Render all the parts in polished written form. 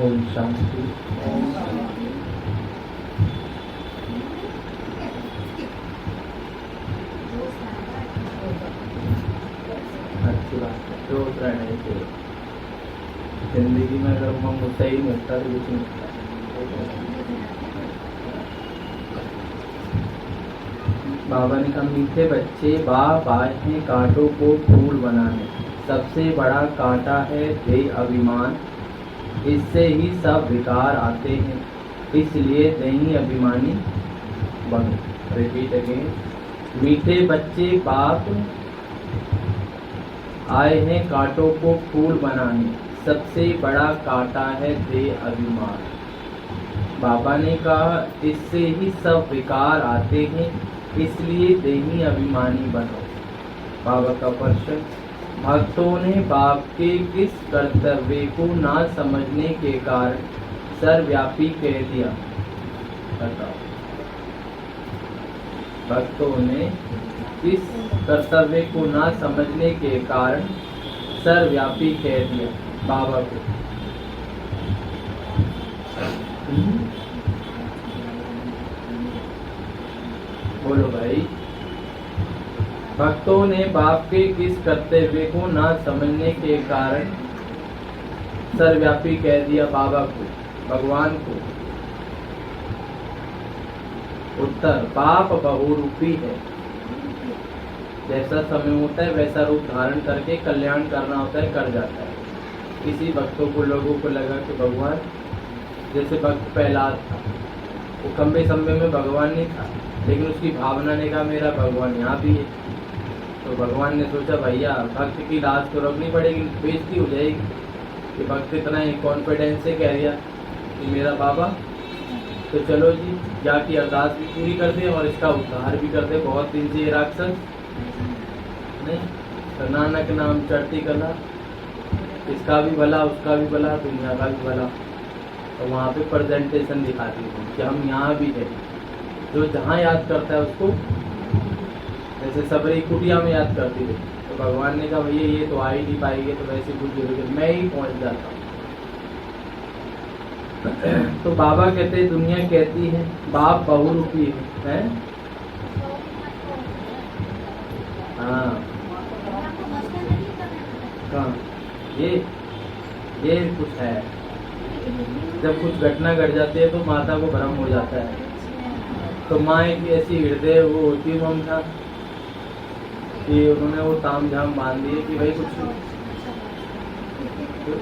ओम शांति। अच्छी बात है, जो रहना ही चाहिए जिंदगी में। अगर हम मुझसे ही मिलता तो कुछ नहीं मिलता। बाबा ने कहा, मीठे बच्चे बाप आए हैं कांटों को फूल बनाने। सबसे बड़ा कांटा है देह अभिमान, इससे ही सब विकार आते हैं, इसलिए नहीं अभिमानी बनो। Repeat again. मीठे बच्चे बाप आए हैं कांटों को फूल बनाने, सबसे बड़ा कांटा है देह अभिमान। बाबा ने कहा, इससे ही सब विकार आते हैं, इसलिए देही अभिमानी बनो। बाबा का प्रश्न, भक्तों ने बाप के किस कर्तव्य को ना समझने के कारण सर्वव्यापी कह दिया? बताओ। भक्तों ने किस कर्तव्य को ना समझने के कारण सर्वव्यापी कह दिया बाबा को? बोलो भाई। भक्तों ने बाप के किस कर्तव्य को ना समझने के कारण सर्वव्यापी कह दिया बाबा को, भगवान को? उत्तर, बाप बहुरूपी है। जैसा समय होता है वैसा रूप धारण करके कल्याण करना होता है, कर जाता है। किसी भक्तों को, लोगों को लगा कि भगवान, जैसे भक्त प्रहलाद था, वो खम्बे सम्बे में भगवान नहीं था, लेकिन उसकी भावना ने कहा मेरा भगवान यहाँ भी है। तो भगवान ने सोचा भैया भक्त की लाज तो रखनी पड़ेगी, बेइज्जती हो जाएगी कि भक्त इतना ही कॉन्फिडेंस से कह दिया कि मेरा बाबा। तो चलो जी, या की अरदास भी पूरी कर दे और इसका उद्धार भी कर दे। बहुत दिन से ये राक्षस नहीं, तो नानक नाम चढ़ती कला, इसका भी भला उसका भी भला, दुनिया का भी भला। तो वहाँ पे प्रेजेंटेशन दिखाती हूँ कि हम यहाँ भी हैं। जो जहाँ याद करता है उसको, जैसे सबरी कुटिया में याद करती थी, तो भगवान ने कहा भैया ये तो आ ही नहीं पाएगी, तो वैसे कुछ मैं ही पहुँच जाता हूँ। तो बाबा कहते हैं, दुनिया कहती है बाप बहुरूपी है। हाँ, कहाँ ये कुछ है। जब कुछ घटना घट जाती है तो माता को भ्रम हो जाता है। तो माँ की ऐसी हृदय वो होती है ममता कि उन्होंने वो ताम झाम बांध दिए कि भाई कुछ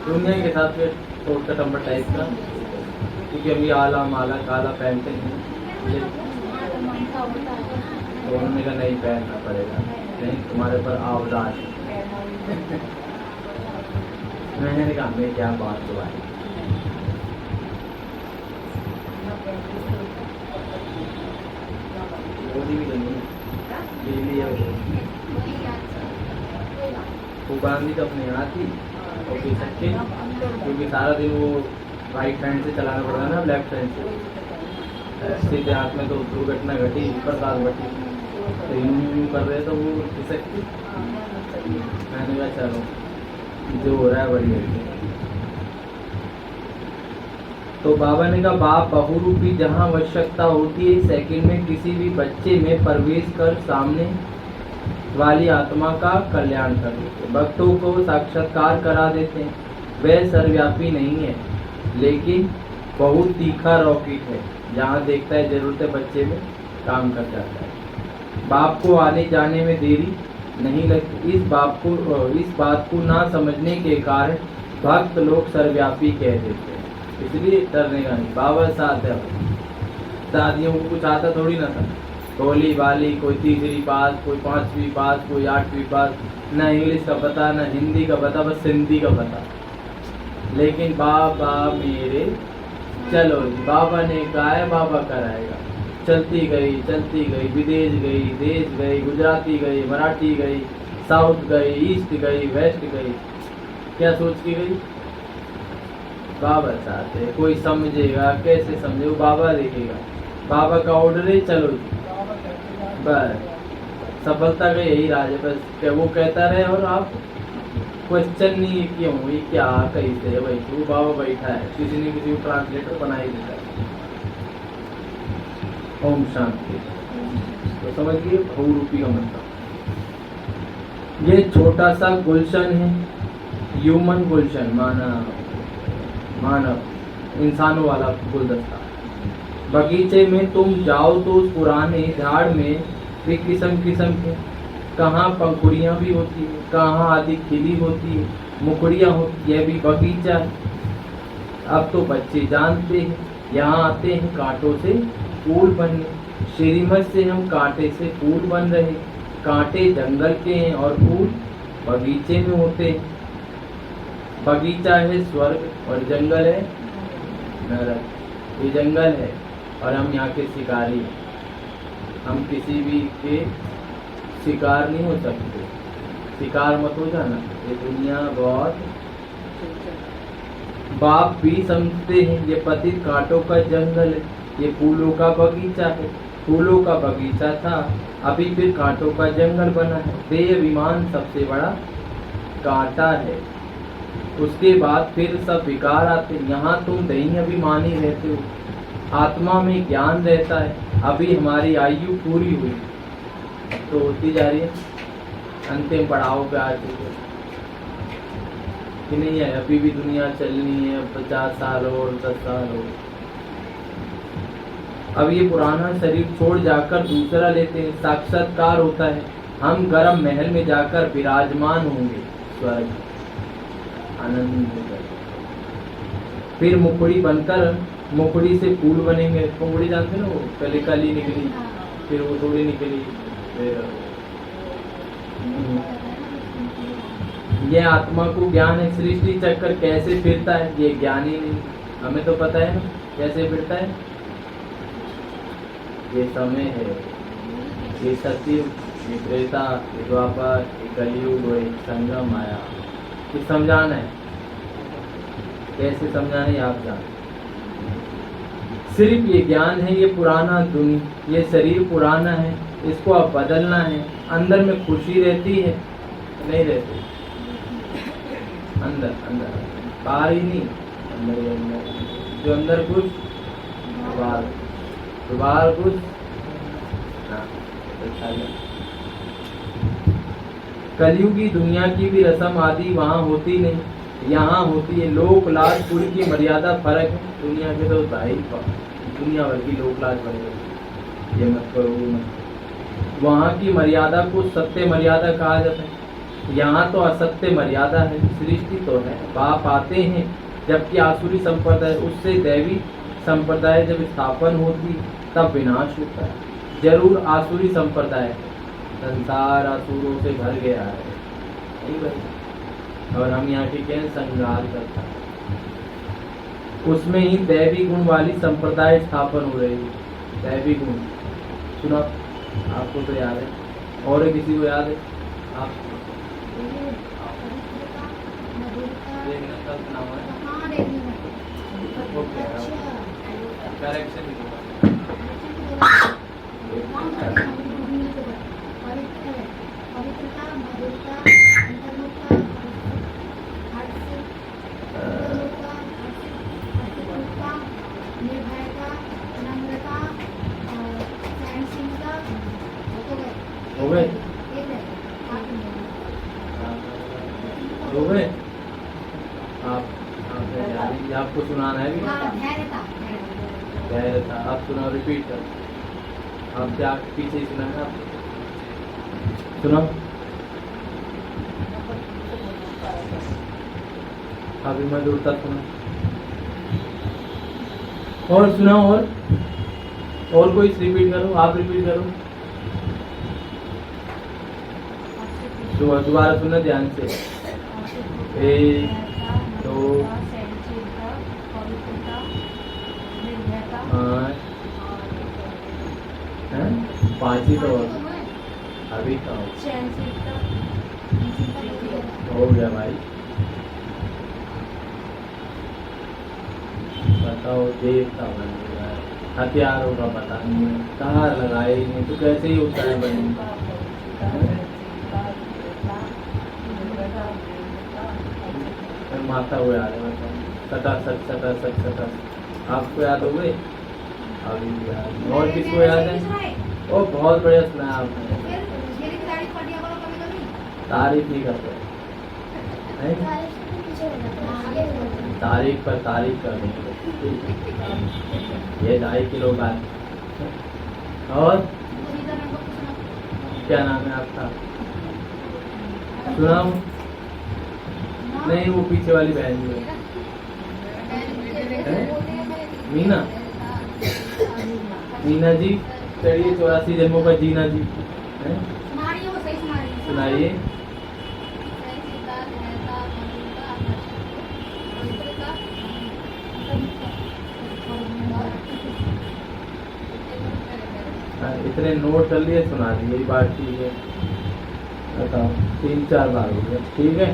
दुनिया के साथ में टोटका टम्बर टाइप का, क्योंकि अभी आला माला काला पहनते हैं। तो उन्होंने कहा नहीं पहनना पड़ेगा, नहीं तुम्हारे पर आवदान। मैंने कहा मैं क्या बात तो आई। वो बांधी तो अपने यहाँ थी और पी सकते, क्योंकि सारा दिन वो राइट हैंड से चलाना पड़ता ना, लेफ्ट हैंड से। सीधे हाथ में तो दुर्घटना घटी, बरसात घटी, तो यूं कर रहे तो वो पी सकती। मैंने कहा चलो जो हो रहा है बढ़िया। तो बाबा ने कहा बाप बहुरूपी, जहाँ आवश्यकता होती है सेकंड में किसी भी बच्चे में प्रवेश कर सामने वाली आत्मा का कल्याण कर देते, भक्तों को साक्षात्कार करा देते हैं। वह सर्वव्यापी नहीं है, लेकिन बहुत तीखा रॉकेट है, जहाँ देखता है जरूरत है बच्चे में काम कर जाता है। बाप को आने जाने में देरी नहीं लगती। इस बात को ना समझने के कारण भक्त लोग सर्वव्यापी कह देते हैं, इसलिए डरने का नहीं। बाबा साथ है। दादियों को कुछ आता थोड़ी ना था, भोली वाली, कोई तीसरी पास, कोई पांचवी पास, कोई आठवीं पास, ना इंग्लिश का पता ना हिंदी का पता, बस हिंदी का पता। लेकिन बाबा मेरे चलो जी, बाबा ने कहा है बाबा कराएगा। चलती गई, विदेश गई, देश गई, गुजराती गई, मराठी गई, साउथ गई, ईस्ट गई, वेस्ट गई, क्या सोच के गई? बाबा साथ है। कोई समझेगा कैसे समझे, वो बाबा देखेगा। बाबा का ऑर्डर है चलो जी, बस सफलता का यही राज है। बस क्या वो कहता रहे और आप क्वेश्चन नहीं है क्यों, ये क्या, कैसे भाई, वो बाबा बैठा है, किसी ने किसी को ट्रांसलेटर बना ही देता है। ओम शांति। तो समझिए बहुरूपी का मतलब, ये छोटा सा गुलशन है, ह्यूमन गुलशन, मानव इंसानों वाला गुलदस्ता। बगीचे में तुम जाओ तो उस पुराने झाड़ में भी किस्म किस्म के, कहाँ पंखुड़ियाँ भी होती है, कहाँ आदि खिली होती है, मुकड़ियाँ होती है, भी बगीचा। अब तो बच्चे जानते हैं, यहाँ आते हैं कांटों से फूल बनने। श्रीमत से हम कांटे से फूल बन रहे, कांटे जंगल के हैं और फूल बगीचे में होते हैं। बगीचा है स्वर्ग और जंगल है नरक। ये जंगल है और हम यहाँ के शिकारी हैं। हम किसी भी के शिकार नहीं हो सकते, शिकार मत हो जाना। ये दुनिया बहुत, बाप भी समझते हैं ये पतित कांटों का जंगल है, ये फूलों का बगीचा है। फूलों का बगीचा था, अभी फिर कांटों का जंगल बना है। देह अभिमान सबसे बड़ा कांटा है, उसके बाद फिर सब विकार आते। यहाँ तुम दैन्य अभिमानी रहते हो, आत्मा में ज्ञान रहता है। अभी हमारी आयु पूरी हुई तो होती जा रही है, अंतिम पड़ाव पे आ चुके कि नहीं है, अभी भी दुनिया चलनी है, 50 साल और 10 साल हो। अब ये पुराना शरीर छोड़ जाकर दूसरा लेते हैं, साक्षात्कार होता है। हम गर्म महल में जाकर विराजमान होंगे, स्वर्ग आनंद। फिर मुकुड़ी बनकर, मुकुड़ी से फूल बनेंगे। मुकुड़ी जानते ना, वो पहले कली निकली, फिर वो थोड़ी निकली, फिर ये आत्मा को ज्ञान है सृष्टि चक्कर कैसे फिरता है, ये ज्ञान ही नहीं। हमें तो पता है ना कैसे फिरता है। ये समय है, ये सत्युग, ये त्रेता, ये द्वापर, ये कलयुग, ये संगम आया। ये समझाना है, कैसे समझाना है आप जान। सिर्फ ये ज्ञान है, ये पुराना दुनिया, ये शरीर पुराना है, इसको अब बदलना है। अंदर में खुशी रहती है, नहीं रहती, अंदर अंदर, बाहर ही नहीं, अंदर ही अंदर। जो अंदर कुछ बाहर, तो बाहर कुछ कलयुगी दुनिया की भी रस्म आदि वहाँ होती नहीं, यहाँ होती है। लोक लाज कुल की मर्यादा फर्क है। दुनिया के तो भाई दुनिया भर की लोक लाज बन गई, ये मत करो वो मत। वहाँ की मर्यादा को सत्य मर्यादा कहा जाता है, यहाँ तो असत्य मर्यादा है। सृष्टि तो है, बाप आते हैं, जबकि आसुरी संप्रदाय, उससे दैवी संप्रदाय जब स्थापन होती तब विनाश होता है। जरूर आसुरी संप्रदाय, संसार असुरों से भर गया है, नहीं भाई। और हम यहाँ के क्या संघार करता है, उसमें ही दैवी गुण वाली संप्रदाय स्थापन हो रही है। दैवी गुण सुना आपको तो याद है, और किसी को याद है? आप करेक्शन हो गए, हो गए। आपको सुनाना है भी, धैर्यता। आप सुनाओ, रिपीट करो। आप क्या पीछे ही सुना है आपको, सुनाओ। अभी मधुरता सुना, और सुनाओ, और कोई रिपीट करो, आप रिपीट करो। दोबारा सुनना ध्यान से। 1 2 5 ही तो अभी तो हो गया भाई। बताओ, देवता बन गया, हथियारों का पता नहीं है, कहाँ लगाए नहीं तो कैसे ही होता है बने। माता हुए आ रहे हैं, सटा सट सटा सट सटा। आपको याद हो गए? अभी याद और किसको याद है? ओ बहुत बढ़िया सुना है आपने। तारीफ नहीं करते हैं? तारीफ पर तारीफ कर देंगे। ये 2.5 किलो का। और क्या नाम है आपका? सुनाओ। नहीं, वो पीछे वाली बहन जो है मीना। मीना जी चलिए, 84 जन्मों का जीना जी है, सुनाइए। इतने नोट कर लिए, सुना दी, यही बात ठीक है। बताओ, 3-4 बार हो गया, ठीक है।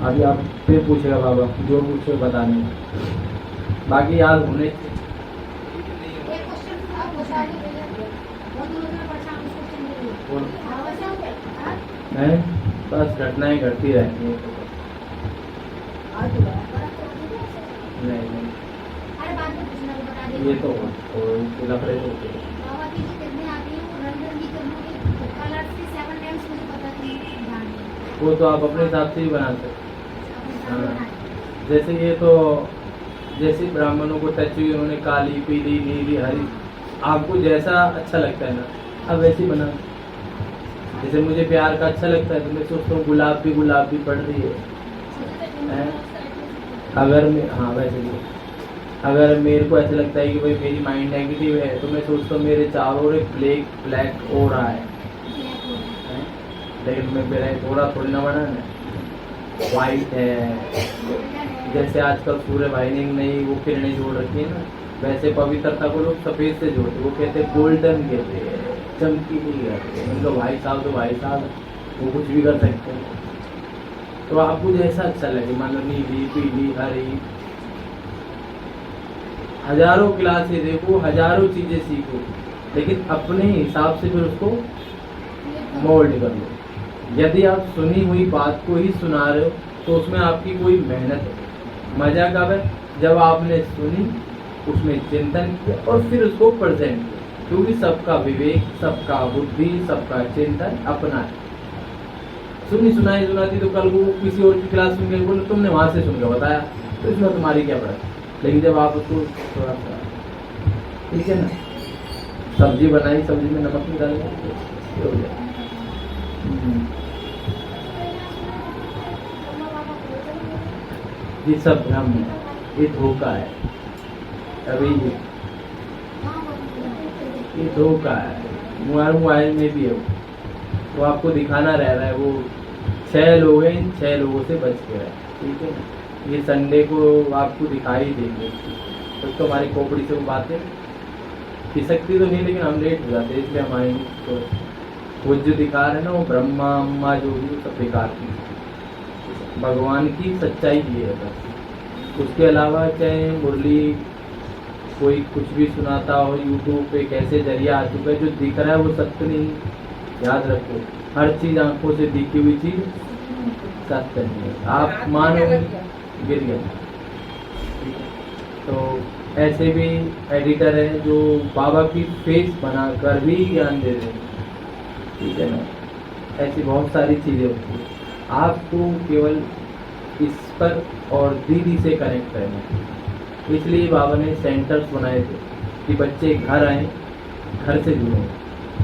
अभी आप फिर पूछेगा बाबा, जो पूछे बताने, बाकी याद होने। नहीं, बस घटनाएं घटती रहती हैं। नहीं, ये तो लफड़े तो होते हैं। वो तो आप अपने हिसाब से ही बना सकते। हाँ, जैसे ये तो जैसे ब्राह्मणों को टच हुई, उन्होंने काली पीली नीली हरी, आपको जैसा अच्छा लगता है ना, अब वैसे ही बना। जैसे मुझे प्यार का अच्छा लगता है तो मैं सोचता हूँ गुलाब भी पड़ रही है। अगर मैं, हाँ वैसे भी, अगर मेरे को ऐसा लगता है कि भाई मेरी माइंड नेगेटिव है तो मैं सोचता हूँ मेरे चारों ओर एक ब्लैक हो रहा है। लेकिन मैं मेरा थोड़ा थोड़ी ना बना है, वाइट है। जैसे आजकल सूर्य वाहिनी नहीं वो किरणें जोड़ रखी है ना, वैसे पवित्रता को लोग सफेद से जोड़ते, वो कहते हैं गोल्डन कहते हैं, चमकीली कहते हैं। उनको भाई साहब तो भाई साहब, वो कुछ भी कर सकते हैं। तो आपको जैसा अच्छा लगे, मान लो नीली पीली हरी, हजारों क्लासें देखो, हजारों चीजें सीखो, लेकिन अपने हिसाब से फिर उसको मोल्ड कर लो। यदि आप सुनी हुई बात को ही सुना रहे हो तो उसमें आपकी कोई मेहनत है। मजा कब है? जब आपने सुनी, उसमें चिंतन किया और फिर उसको प्रेजेंट किया, क्योंकि सबका विवेक, सबका बुद्धि, सबका चिंतन अपना है। सुनाती तो कल वो किसी और की क्लास सुन के बोले तुमने वहां से सुनकर बताया, तो इसमें तुम्हारी क्या पड़ा। लेकिन जब आप उसको थोड़ा सा, ठीक है ना, सब्जी बनाई, सब्जी में नमक नहीं डालेंगे हो गया। ये सब भ्रम है, ये धोखा है। अभी ये धोखा है। मोबाइल में भी है वो आपको दिखाना रह रहा है, वो 6 लोग हैं, इन 6 लोगों से बच के रहे, ठीक है ना। ये संडे को आपको दिखाई देंगे, तो हमारी खोपड़ी से वो बातें खिसकती तो नहीं, लेकिन हम लेट हो जाते हैं, इसलिए हम आएंगे। तो वो जो दिखा रहे हैं ना, वो ब्रह्मा अम्मा जो भी, वो सब बेकार की। भगवान की सच्चाई ये है बस। उसके अलावा चाहे मुरली कोई कुछ भी सुनाता हो यूट्यूब पे, कैसे जरिया आ चुका है, जो दिख रहा है वो सत्य नहीं। याद रखो, हर चीज आंखों से दिखी हुई चीज सत्य नहीं है। आप मानो गिर गया। तो ऐसे भी एडिटर है जो बाबा की फेस बनाकर भी ज्ञान दे रहे हैं, ठीक है ना। ऐसी बहुत सारी चीजें होती है, आपको केवल इस पर और दीदी से कनेक्ट करना है। इसलिए बाबा ने सेंटर्स बनाए थे कि बच्चे घर आए, घर से जुड़े।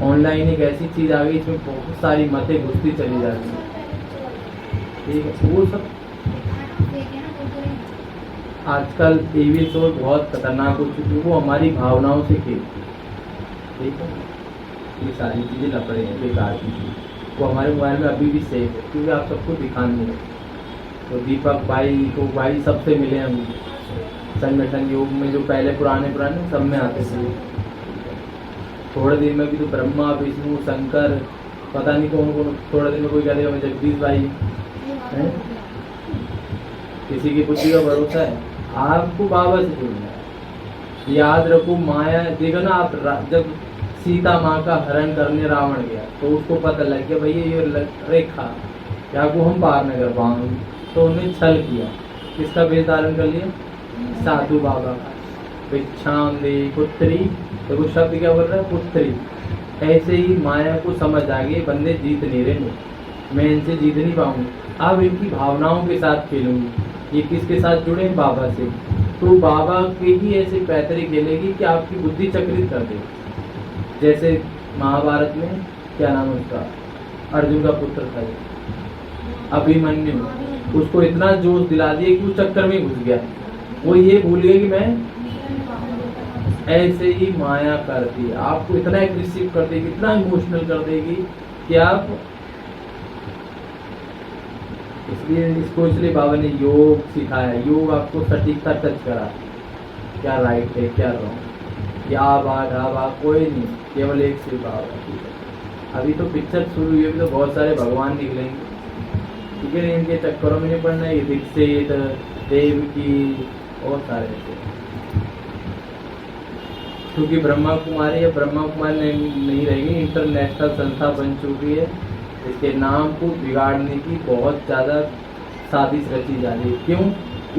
ऑनलाइन एक ऐसी चीज आ गई इसमें बहुत सारी मतें घुसती चली जा रही है, ठीक है। वो सब आजकल टीवी शो बहुत खतरनाक हो चुकी है, वो हमारी भावनाओं से खेलती, ठीक है। ये सारी चीजें लफड़े हैं, बेकार की चीज। वो हमारे मोबाइल में अभी भी सेफ है, क्योंकि आप सबको दिखाने हैं। तो दीपक भाई को भाई सबसे मिले हम संगठन योग में, जो पहले पुराने सब में आते थे। थोड़े दिन में भी तो ब्रह्मा विष्णु शंकर पता नहीं कौन कौन, थोड़े दिन में कोई कह देगा मैं जगदीश भाई है। किसी की बुद्धि का भरोसा है। आपको बाबा से जुड़ना है। याद रखो, माया देखो ना आप, जब सीता माँ का हरण करने रावण गया तो उसको पता लग गया भैया ये रेखा या को हम पार न कर पाएंगे, तो उन्हें छल किया, किसका वेश धारण कर लिया? साधु बाबा का। भिक्षाम दे पुत्री, तो वो शब्द क्या बोल रहा है? पुत्री। ऐसे ही माया को समझ आ गई, बंदे जीत नहीं रहे, मैं इनसे जीत नहीं पाऊंगा, अब इनकी भावनाओं के साथ खेलूंगी। ये किसके साथ जुड़े? बाबा से। तो बाबा के ही ऐसे पैतरे खेलेगी कि आपकी बुद्धि चक्रित कर दे। जैसे महाभारत में क्या नाम है उसका, अर्जुन का पुत्र था अभिमन्यु, उसको इतना जोश दिला दिया कि उस चक्कर में घुस गया। वो ये भूल गया कि मैं, ऐसे ही माया करती है, आपको इतना एग्रेसिव कर देगी, इतना इमोशनल कर देगी कि आप, इसलिए बाबा ने योग सिखाया। योग आपको सटीकता टच करा, क्या राइट है क्या रॉन्ग, क्या आभा कोई नहीं, केवल एक सिर्फ बाबा। अभी तो पिक्चर शुरू हुई, अभी तो बहुत सारे भगवान निकलेंगे, ठीक है, इनके चक्करों में नहीं पड़ना। ये दीक्षित, देव की और सारे, क्योंकि ब्रह्मा कुमारी या ब्रह्मा कुमारी नहीं रहेगी, इंटरनेशनल संस्था बन चुकी है। इसके नाम को बिगाड़ने की बहुत ज़्यादा साजिश रची जा रही है। क्यों?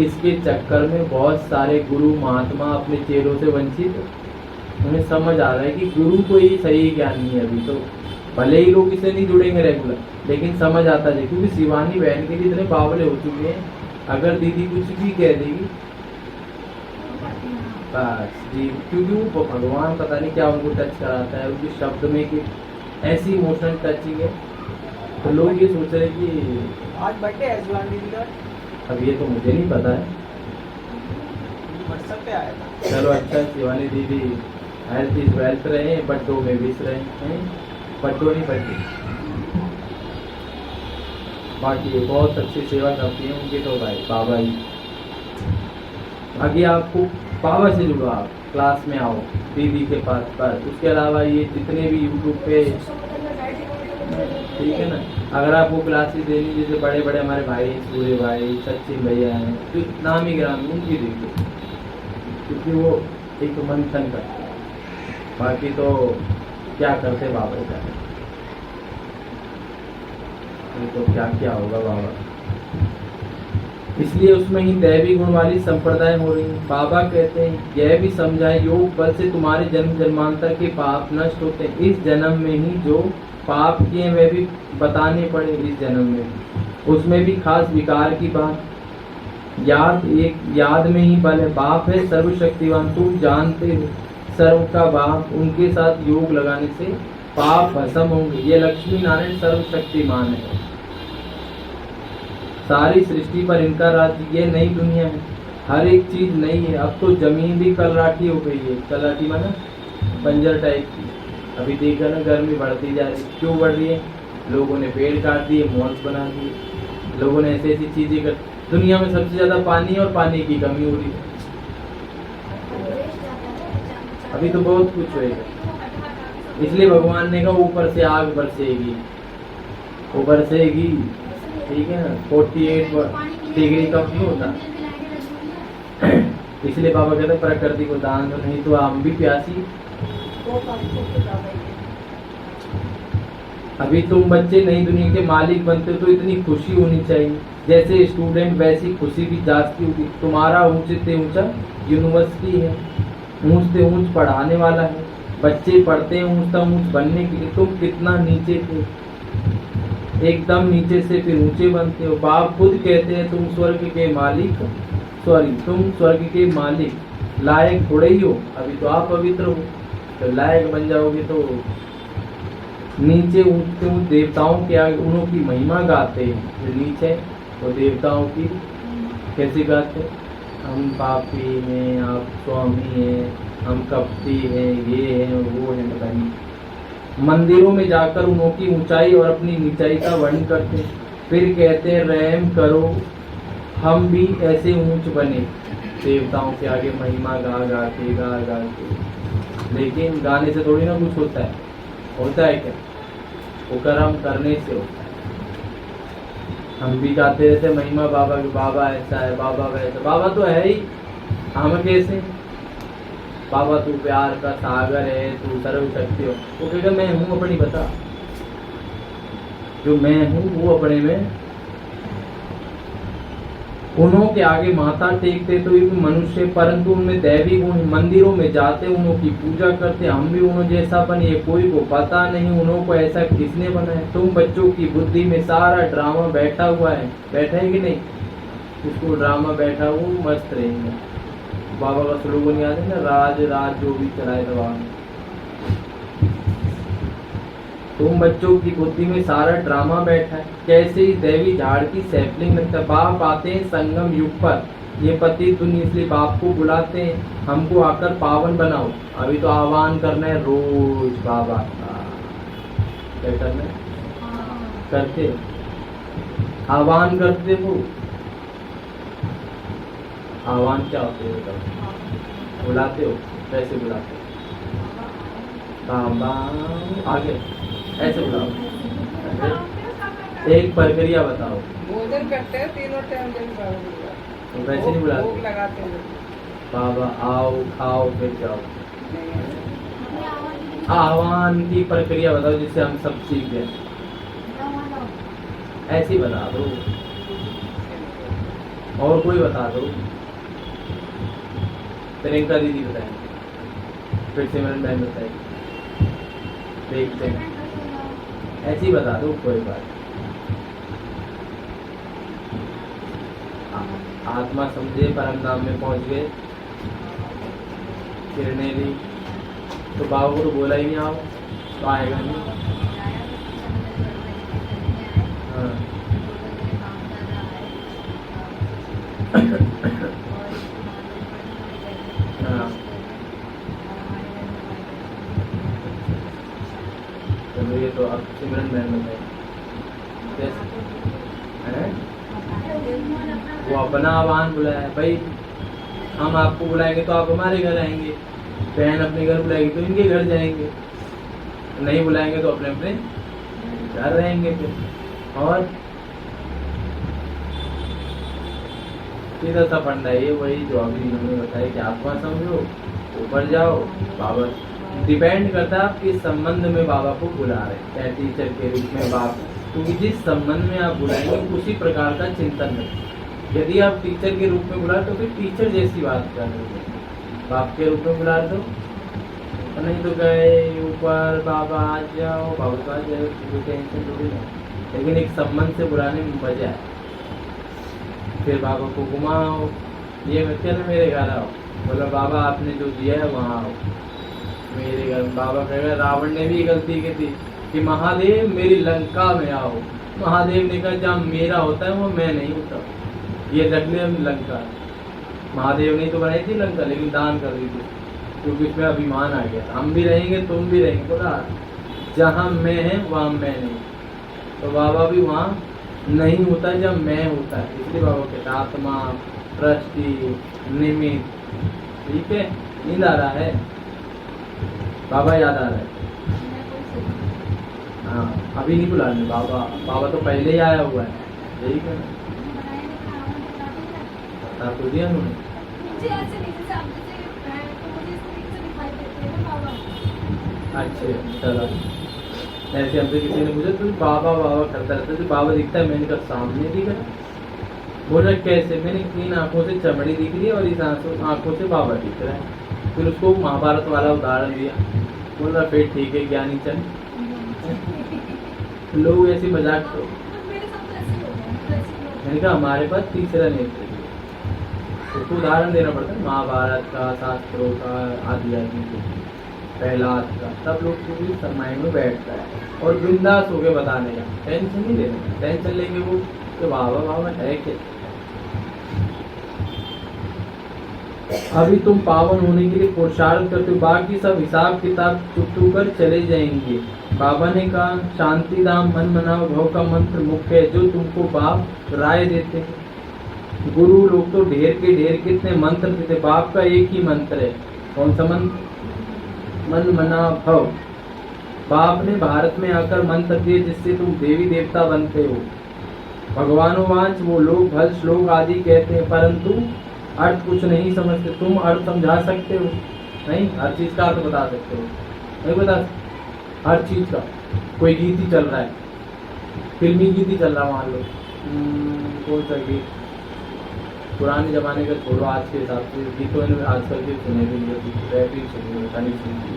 इसके चक्कर में बहुत सारे गुरु महात्मा अपने चेलों से वंचित, उन्हें समझ आ रहा है कि गुरु को ये सही ज्ञान नहीं है। अभी तो भले ही लोग इससे नहीं जुड़ेंगे रेगुलर, लेकिन समझ आता है, क्योंकि शिवानी बहन के लिए इतने बावले हो चुके हैं, अगर दीदी कुछ भी कह देगी बस जी, क्योंकि वो भगवान पता नहीं क्या उनको टच कराता है, उनके शब्द में कि ऐसी इमोशनल टचिंग है। तो लोग ये सोच रहे कि आज बर्थडे है शिवानी दीदी का, अब ये तो मुझे नहीं पता है, व्हाट्सएप पे आया था। चलो अच्छा, शिवानी दीदी हेल्थ इज वेल्थ रहे, बड्डो में विश रहे हैं, बड्डो नहीं बड्डे। बाकी बहुत अच्छी सेवा करती हैं उनके तो भाई बाबा ही। आगे आपको बाबा से जुड़ो, आप क्लास में आओ दीदी के पास, पर उसके अलावा ये जितने भी यूट्यूब पे, ठीक है ना, अगर आपको क्लासेस देनी, जैसे बड़े बड़े हमारे भाई, सूर्य भाई, सचिन भैया हैं, तो नामी ग्रामी उनकी देखिए, क्योंकि वो एक तो मंथन करते हैं, बाकी तो क्या करते बाबा का, तो क्या क्या होगा बाबा। इसलिए उसमें ही दैवी गुण वाली संप्रदाय हो रही है। बाबा कहते हैं यह भी समझाए, योग बल से तुम्हारे जन्म जन्मांतर के पाप नष्ट होते हैं, इस जन्म में ही जो पाप किए वे भी बताने पड़े इस जन्म में। उसमें भी खास विकार की बात, याद में ही बल है, बाप है सर्वशक्तिवान, तुम जानते हो सर्व का बाप, उनके साथ योग लगाने से पाप भस्म होंगे। ये लक्ष्मी नारायण सर्वशक्तिमान है, सारी सृष्टि पर इनका राज्य, ये नई दुनिया है, हर एक चीज नई है। अब तो जमीन भी कलराठी हो गई है, कलराठी माना बंजर टाइप की। अभी देखा ना, गर्मी बढ़ती जा रही, क्यों बढ़ रही है? लोगों ने पेड़ काट दिए, मॉल्स बना दिए, लोगों ने ऐसी ऐसी चीजें कर, दुनिया में सबसे ज्यादा पानी और पानी की कमी हो रही है। अभी तो बहुत कुछ होएगा, इसलिए भगवान ने कहा ऊपर से आग बरसेगी, वो बरसेगी, ठीक है ना। 48 डिग्री कम नहीं होता, इसलिए बाबा कहते प्रकृति को दान दो, नहीं तो हम भी प्यासी। अभी तुम बच्चे नई दुनिया के मालिक बनते हो तो इतनी खुशी होनी चाहिए, जैसे स्टूडेंट वैसी खुशी भी जाती होगी। तुम्हारा ऊंचे से ऊंचा यूनिवर्सिटी है, ऊंच से ऊंच पढ़ाने वाला है, बच्चे पढ़ते हैं ऊंच तक ऊंच बनने के लिए, तुम कितना नीचे थे, एकदम नीचे से फिर ऊंचे बनते हो। बाप खुद कहते हैं तुम स्वर्ग के मालिक, तुम स्वर्ग के मालिक लायक थोड़े ही हो, अभी तो आप पवित्र हो, तो लायक बन जाओगे तो नीचे ऊंचते ऊंच देवताओं के आगे उन्हों की महिमा गाते हैं। जो नीचे तो देवताओं की कैसे गाते, हम पापी हैं, आप स्वामी हैं, हम कपटी हैं, ये हैं वो है, बताइए। मंदिरों में जाकर उन्हों की ऊंचाई और अपनी नीचाई का वर्णन करते हैं, फिर कहते हैं रहम करो हम भी ऐसे ऊंच बने। देवताओं के आगे महिमा गा गा के, लेकिन गाने से थोड़ी ना कुछ होता है क्या? वो कर्म करने से होता है। हम भी गाते रहते महिमा बाबा की, बाबा ऐसा है, बाबा वैसा, बाबा तो है ही, हम कैसे? बाबा तू प्यार का सागर है, तू सर्वशक्ति हो, वो कहेगा मैं हूँ अपनी, बता जो मैं हूँ वो अपने में। उन्हों के आगे माथा टेकते तो एक मनुष्य, परंतु उनमें दैवी गुण। मंदिरों में जाते उन्हों की पूजा करते, हम भी उन्हों जैसा बनिए, कोई को पता नहीं उन्हों को ऐसा किसने बनाया। तुम बच्चों की बुद्धि में सारा ड्रामा बैठा हुआ है, बैठा है कि नहीं? इसको ड्रामा बैठा वो मस्त रहेंगे। बाबा का स्लोगन याद है ना, राज राज जो भी चलाए दवा। तुम बच्चों की बुद्धि में सारा ड्रामा बैठा है, कैसे इस दैवी झाड़ की सैपलिंग लगता है। बाप आते हैं संगम युग पर, ये पति दुनिया, इसलिए बाप को बुलाते हैं, हमको आकर पावन बनाओ। अभी तो आह्वान करना है रोज बाबा का। क्या करना है? करते आह्वान करते हो। आह्वान क्या होते है बताओ? बुलाते हो, कैसे बुलाते हो? बाबा आगे ऐसे बुलाओ। एक प्रक्रिया बताओ। भोजन करते हैं तीनों टाइम जब तो वैसे नहीं बुलाते? भोग लगाते हैं। बाबा आओ खाओ फिर जाओ। आह्वान की प्रक्रिया बताओ जिससे हम सब सीख गए। ऐसी बता दो, और कोई बता दो। प्रियंका दीदी बताएंगे, फिर सिमरन बहन बताएंगे, देखते हैं। ऐसी बता दो कोई बात। आत्मा समझे परम धाम में पहुंच गए, किरणें ली तो बाबा को तो बोला ही नहीं आओ, तो आएगा नहीं। हाँ हाँ, चलो ये तो अब सिमरन बहन बताए कैसे है? वो अपना आह्वान बुलाया भाई, हम आपको बुलाएंगे तो आप हमारे घर आएंगे, बहन अपने घर बुलाएगी तो इनके घर जाएंगे, नहीं बुलाएंगे तो अपने अपने घर रहेंगे फिर। और सीधा सा फंडा ये वही जो अभी इन्होंने बताया कि आत्मा समझो, ऊपर जाओ। बाबा डिपेंड करता है आप किस संबंध में बाबा को बुला रहे हैं, चाहे टीचर के रूप में बाप, क्योंकि जिस संबंध में आप बुलाएंगे उसी प्रकार का चिंतन रखें। यदि आप टीचर के रूप में बुलाए तो फिर टीचर जैसी बात कर रहे हैं, बाप के रूप में बुला दो, नहीं तो गए ऊपर बाबा आ जाओ, बाबा आ जाओ, कोई टेंशन थोड़ी ना। लेकिन एक संबंध से बुलाने में मजा है। फिर बाबा को घुमाओ, ये मत कहना मेरे घर आओ, बोला बाबा आपने जो दिया है वहाँ आओ मेरे घर। बाबा कहेगा रावण ने भी गलती की थी कि महादेव मेरी लंका में आओ। महादेव ने कहा जहाँ मेरा होता है वो मैं नहीं होता, ये रख ले हम लंका। महादेव ने तो बनाई थी लंका, लेकिन दान कर दी थी क्योंकि इसमें अभिमान आ गया, हम भी रहेंगे तुम भी रहेंगे। बोला जहाँ मैं है वहाँ मैं नहीं, तो बाबा भी वहाँ नहीं होता जब मैं होता है। इसलिए बाबा कहते आत्मा प्रष्टि निमित्त। ठीक है, नींद आ रहा है? बाबा याद आ रहा है? हाँ, अभी नहीं बुलाने बाबा, बाबा तो पहले ही आया हुआ है। ठीक है, बता तो दिया उन्होंने। अच्छा चलो, ऐसे हमसे किसी ने पूछा तो बाबा बाबा करता रहता, तो बाबा दिखता है? मैंने कहा सामने दिख रहा। बोला कैसे? मैंने इन आंखों से चमड़ी दिख रही है और इस आंखों से बाबा दिख रहा है। फिर उसको महाभारत वाला उदाहरण दिया। बोल रहा फिर ठीक है ज्ञानी चंद। लोग ऐसे मजाक करो। मैंने कहा हमारे पास तीसरा नेत्र है, उसको उदाहरण देना पड़ता है महाभारत का, शास्त्रों का, आदि आदि प्रहलाद का, तब लोग को भी समय में बैठता है और बिंदास हो गए बताने का। टेंशन नहीं लेना, टेंशन लेंगे वो तो बाबा बाबा है क्या। अभी तुम पावन होने के लिए पुरुषार्थ करते हो, बाकी सब हिसाब किताब चुप कर चले जाएंगे। बाबा ने कहा शांति धाम मन मनाओ भव का मंत्र मुख्य है, जो तुमको बाप राय देते हैं। गुरु लोग तो ढेर के ढेर कितने मंत्र देते, बाप का एक ही मंत्र है। कौन सा मंत्र? मन मना भव। बाप ने भारत में आकर मंत्र दिए जिससे तुम देवी देवता बनते हो। भगवानोवांच वो लोग भल श्लोक आदि कहते हैं परंतु अर्थ कुछ नहीं समझते। तुम अर्थ समझा सकते हो? नहीं, हर चीज का अर्थ बता सकते हो? नहीं बता, हर चीज का। कोई गीत ही चल रहा है, फिल्मी गीत ही चल रहा, मान लो कौन सा गीत, पुराने जमाने का छोड़ो, आज के हिसाब से गीतों ने आजकल के सुने भी नहीं, रैप ही सुने, पता नहीं सुनती।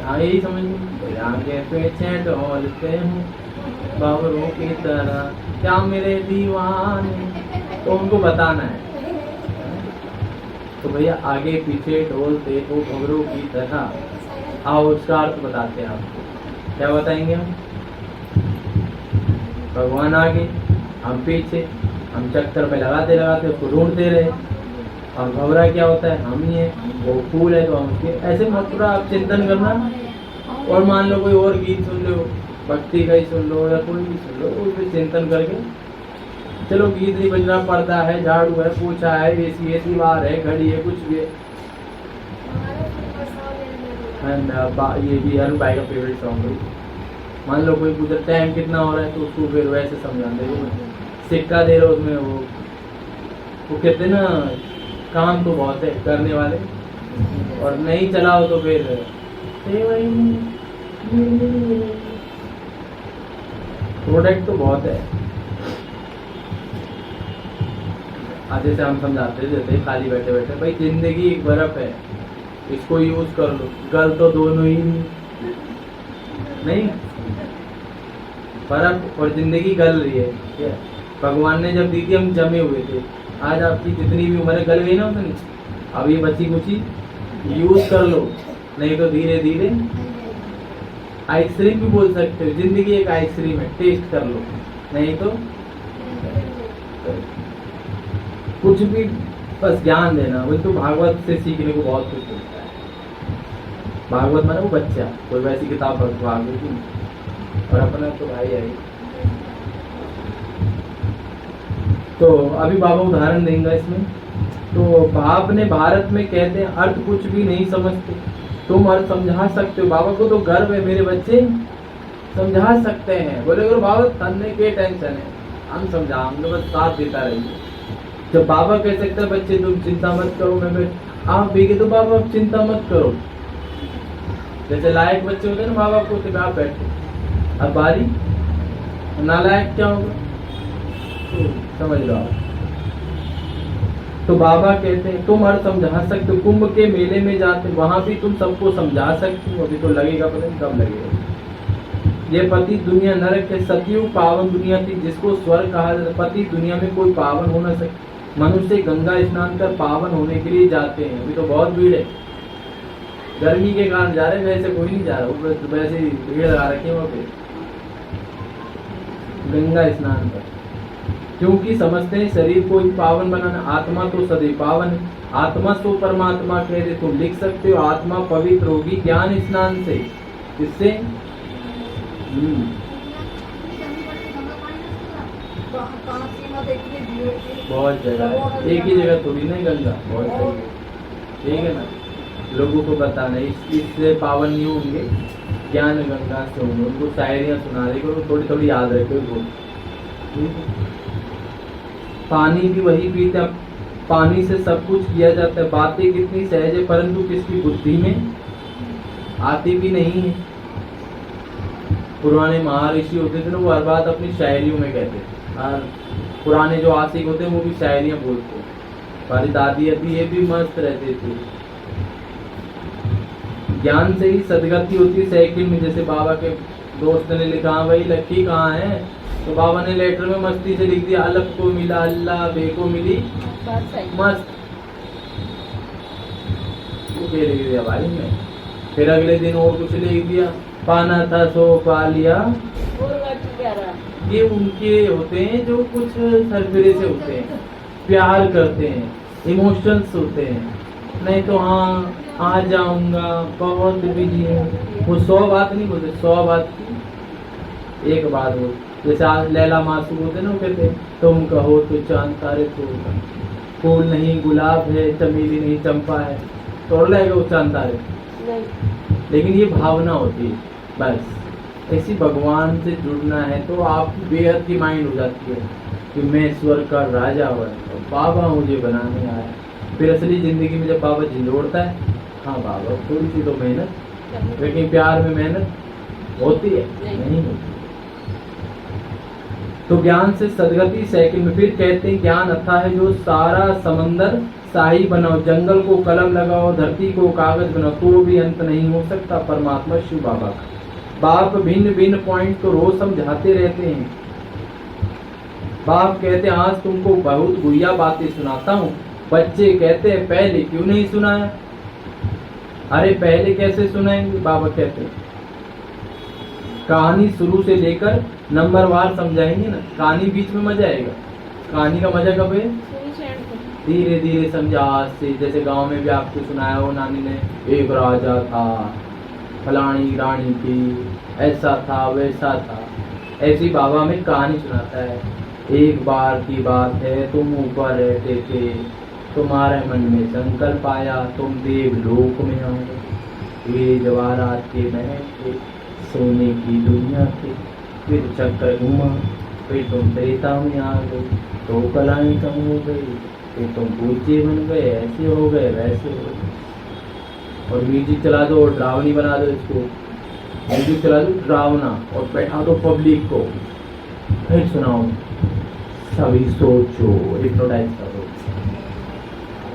हाँ यही समझ लो, आगे पीछे ढोलते हूँ बाबरों की तरह, क्या मेरे दीवाने, तो उनको बताना है। तो भैया आगे पीछे ढोलते हो भंवरों की तरह, आओ उसका अर्थ बताते हैं आपको। क्या बताएंगे हम? भगवान आगे, हम पीछे, हम चक्कर में लगाते लगाते उसको ढूंढते रहे। और भंवरा क्या होता है? हम ही है। वो फूल है तो हम उसके, ऐसे मत पूरा आप चिंतन करना। और मान लो कोई और गीत सुन लो, भक्ति का ही सुन लो या कोई भी सुन लो, उस पर चिंतन करके चलो, गीत नहीं बजना, पर्दा है, झाड़ू है, पोछा है, एसी है, दीवार है, घड़ी है, कुछ भी है। ये भी अरुण भाई का फेवरेट सॉन्ग है। मान लो कोई पूछे टाइम कितना हो रहा है, तो उसको फिर वैसे समझा दे, सिक्का दे रहे हो उसमें, वो कहते हैं ना, काम तो बहुत है करने वाले, और नहीं चलाओ तो फिर प्रोडक्ट तो बहुत है। आज जैसे हम समझाते थे खाली बैठे बैठे, भाई जिंदगी एक बर्फ है, इसको यूज कर लो। गल तो दोनों ही नहीं, बर्फ और जिंदगी गल रही है। भगवान ने जब दी थी हम जमे हुए थे, आज आपकी जितनी भी उम्र गल गई ना उतनी, अब ये बची कुची यूज कर लो, नहीं तो धीरे धीरे आइसक्रीम भी बोल सकते हो, जिंदगी एक आइसक्रीम है, टेस्ट कर लो, नहीं तो कुछ भी, बस ज्ञान देना। वही तो भागवत से सीखने को बहुत कुछ मिलता है। भागवत माने वो बच्चा, कोई वैसी किताब भागवत की, और अपना तो भाई है। तो अभी बाबा उदाहरण देंगे इसमें। तो बाप ने भारत में कहते हैं अर्थ कुछ भी नहीं समझते, तुम अर्थ समझा सकते हो। बाबा को तो गर्व है, मेरे बच्चे समझा सकते हैं। बोले गुरु बाबा तन्ने के टेंशन है, हम समझा, हम लोग बस साथ देता रहिए। जब बाबा कह सकते हैं बच्चे तुम चिंता मत करो, मैं आप भी तो बाबा अब चिंता मत करो। जैसे लायक बच्चे होते हैं ना, माँ बाप को होते आप बैठे, अब बारी नालायक क्या होगा, तो समझ लो आप। तो बाबा कहते हैं तुम हर समझा सकते हो, कुंभ के मेले में जाते वहां भी तुम सबको समझा सकते हो। अभी तो लगेगा, पता नहीं कब लगेगा। ये पति दुनिया नरक के सतयुग पावन दुनिया थी, जिसको स्वर्ग कहा जाता। पति दुनिया में कोई पावन हो न सके। मनुष्य गंगा स्नान कर पावन होने के लिए जाते हैं। अभी तो बहुत भीड़ है, गर्मी के कारण जा रहे हैं, वैसे कोई नहीं जा रहा, वैसे भीड़ लगा रखी है वहाँ पे गंगा स्नान पर, क्योंकि समझते हैं शरीर को ही पावन बनाना, आत्मा तो सदैव पावन है। आत्मा सो परमात्मा कह रहे, तुम लिख सकते हो आत्मा पवित्र होगी ज्ञान स्नान से। इससे बहुत जगह, एक ही जगह थोड़ी नहीं गंगा, बहुत जगह, ठीक है ना। लोगों को बताना इससे पावन नहीं होंगे, ज्ञान गंगा से होंगे। उनको शायरियाँ सुना रही करो, थोड़ी थोड़ी याद रखे बोल। पानी भी वही पीता, पानी से सब कुछ किया जाता है। बातें कितनी सहज है, परंतु किसकी बुद्धि में आती भी नहीं है। पुराने महर्षि होते थे ना, वो हर बात अपनी शायरियों में कहते थे। और पुराने जो आशिक होते हैं वो भी शायरियाँ बोलते हैं। हमारी दादी अभी ये भी मस्त रहते थे। ज्ञान से ही सदगति होती है साइकिल में। जैसे बाबा के दोस्त ने लिखा, हाँ भाई लक्की कहाँ है, तो बाबा ने लेटर में मस्ती से लिख दिया, अलग को मिला अल्लाह, बे को मिली मस्त, ये लिख दिया भाई में। फिर अगले दिन और कुछ लिख दिया, पाना था सो पा लिया। ये उनके होते हैं जो कुछ सरफिरे से होते हैं, प्यार करते हैं, इमोशंस होते हैं। नहीं तो हाँ आ जाऊंगा, बहुत बिजी हूँ, वो 100 बात नहीं बोलते, 100 बात की एक बात हो। जैसे आज लैला मासूम होते ना, वो कहते तुम कहो तो चांद तारे तोड़ना, फूल नहीं गुलाब है, चमेली नहीं चंपा है, तोड़ लेगा वो चांद तारे। लेकिन ये भावना होती है बस। ऐसी भगवान से जुड़ना है तो आपकी बेहद की माइंड हो जाती है कि मैं स्वर्ग का राजा हुआ, बाबा मुझे बनाने आया। फिर असली जिंदगी में जब बाबा झिझोड़ता है, हाँ बाबा थोड़ी सी तो मेहनत, लेकिन प्यार में मेहनत होती है नहीं होती। तो ज्ञान से सदगति सेकंड में। फिर कहते हैं ज्ञान अथा है जो सारा समंदर शाही बनाओ, जंगल को कलम लगाओ, धरती को कागज बनाओ, तो भी अंत नहीं हो सकता परमात्मा शिव बाबा का। बाप भिन्न भिन्न पॉइंट तो रोज समझाते रहते हैं। बाप कहते हैं आज तुमको बहुत गुड़िया बातें सुनाता हूँ। बच्चे कहते हैं पहले क्यों नहीं सुनाया? अरे पहले कैसे सुनाएंगे? बाबा कहते हैं कहानी शुरू से लेकर नंबरवार समझाएंगे ना, कहानी बीच में मजा आएगा। कहानी का मजा कब है? धीरे धीरे समझा आज से। जैसे गांव में भी आपको सुनाया हो नानी ने, एक राजा था, फलानी रानी थी, ऐसा था वैसा था। ऐसी बाबा में कहानी सुनाता है। एक बार की बात है, तुम ऊपर रहते थे, तुम्हारे मन में संकल्प आया तुम देवलोक में आओगे। ये जवाहरात के महल थे, सोने की दुनिया थी, फिर चक्कर घूमा, फिर तुम त्रेता में आ गए, तो कलाएं कम हो गई, फिर तुम पूज्य बन गए, ऐसे हो गए वैसे हो गए। और म्यूजिक चला दो और ड्रावनी बना दो इसको, म्यूजिक चला दो ड्रावना और बैठा दो पब्लिक को, फिर सुनाओ, सभी सोचो, हिप्नोटाइज करो,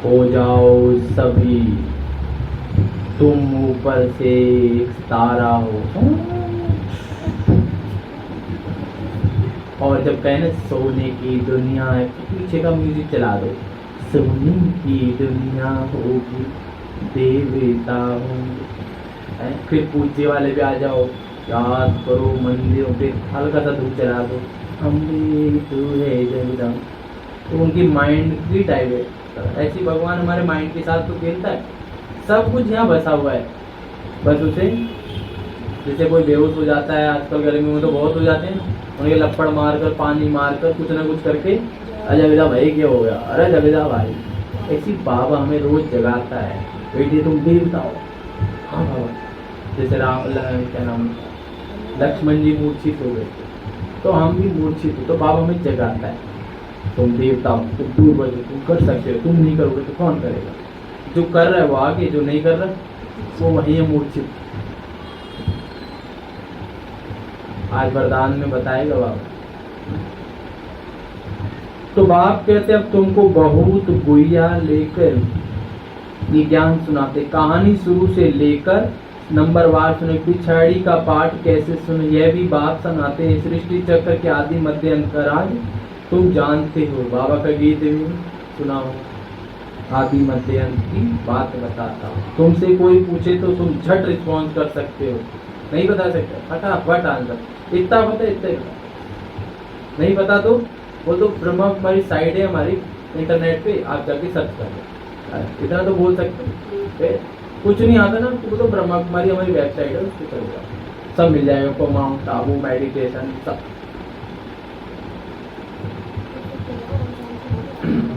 हो जाओ सभी तुम ऊपर से एक तारा हो। और जब कहने सोने की दुनिया है, पीछे का म्यूजिक चला दो, सोने की दुनिया होगी, देवता होंगे। फिर पूज्य वाले भी आ जाओ, याद करो मंदिरों पे हल्का सा धूप चला दो, अम्बे तू है जगदम। तो उनकी माइंड की टाइप है। ऐसी भगवान हमारे माइंड के साथ तो खेलता है। सब कुछ यहाँ बसा हुआ है, बस उसे जैसे कोई बेहोश हो जाता है, आजकल गर्मी में तो बहुत हो जाते हैं, उनके लपड़ मारकर पानी मारकर कुछ ना कुछ करके, अरे जगदा भाई क्या हो गया, अरे जगदा भाई। ऐसी बाबा हमें रोज जगाता है, बेटी तुम देवता हो। हाँ बाबा, जैसे राम क्या नाम लक्ष्मण जी मूर्छित हो गए तो हम भी मूर्छित हो, तो बाबा हमें जगाता है, तुम देवता हो, तुम दूर बचो, तुम कर सकते हो, तुम नहीं करोगे तो कौन करेगा? जो कर रहा है वो आगे, जो नहीं कर रहा वो वहीं है मूर्छित। आज वरदान में बताएगा बाबा। तो बाप कहते अब तुमको बहुत गुइया लेकर ये ज्ञान सुनाते, कहानी शुरू से लेकर नंबरवार सुने, पिछाड़ी का पाठ कैसे सुने यह भी बाप सुनाते हैं। सृष्टि चक्र के आदि मध्य अंतराज तुम जानते हो। बाबा का गीत भी सुनाओ, आदि मध्य अंत की बात बताता हूँ। तुमसे कोई पूछे तो तुम झट रिस्पॉन्स कर सकते हो, नहीं बता सकते फटाफट आंसर, इतना पता इतना ही पता। नहीं पता तो वो तो ब्रह्मा कुमारी साइड है हमारी इंटरनेट पे, आप जाके सर्च कर लो, इतना तो बोल सकते हैं। कुछ नहीं आता ना तो बोलो ब्रह्मा कुमारी हमारी वेबसाइट है, उसके चल जाओ, सब मिल जाएगा आपको, माउंट आबू मेडिटेशन सब।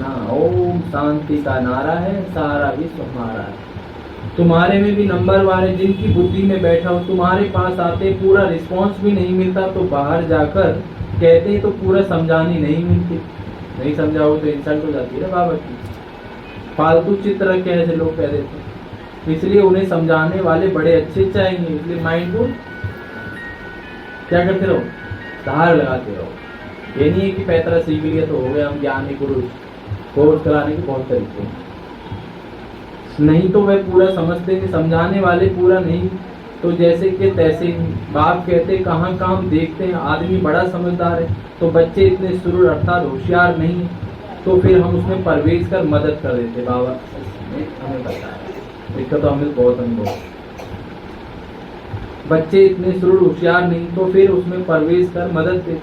हाँ, ओम शांति का नारा है, सारा विश्व हमारा है। तुम्हारे में भी नंबर वाले जिनकी बुद्धि में बैठा हो, तुम्हारे पास आते पूरा रिस्पॉन्स भी नहीं मिलता तो बाहर जाकर कहते हैं तो पूरा समझानी नहीं मिलती। नहीं समझाओ तो इंसल्ट हो जाती है ना बाबा की। फालतू चित्र के ऐसे लोग कह देते हैं, इसलिए उन्हें समझाने वाले बड़े अच्छे चाहिए। इसलिए माइंड को क्या करते रहो, धार लगाते रहो। ये नहीं है कि पैतरा सीख लिया तो हो गया हम ज्ञानी पुरुष। कोर्स कराने के बहुत तरीके हैं, नहीं तो वह पूरा समझते नहीं, समझाने वाले पूरा नहीं तो जैसे कि तैसे ही। बाप कहते कहाँ काम देखते हैं, आदमी बड़ा समझदार है तो बच्चे इतने सुरूर अर्थात होशियार नहीं है, तो फिर हम उसमें प्रवेश कर मदद कर देते। बाबा ने हमें बताया, इसका तो हमें बहुत अनुभव। बच्चे इतने सुरूर होशियार नहीं तो फिर उसमें प्रवेश कर मदद दे,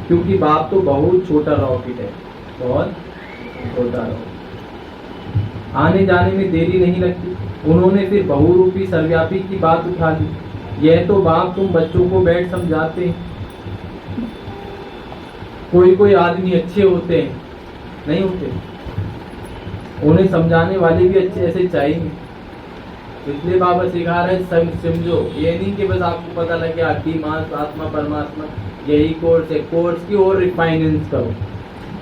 क्योंकि बाप तो बहुत छोटा रॉकेट है, बहुत छोटा रॉकेट, आने जाने में देरी नहीं लगती। उन्होंने फिर बहुरूपी सर्वव्यापी की बात उठा ली। यह तो बाप तुम बच्चों को बैठ समझाते हैं। कोई कोई आदमी अच्छे होते हैं, नहीं होते, उन्हें समझाने वाले भी अच्छे ऐसे चाहिए। इसलिए बाबा सिखा रहे समझो, ये नहीं कि बस आपको पता लगे हड्डी मांस आत्मा परमात्मा यही कोर्स है, कोर्स की और रिफाइनेंस करो।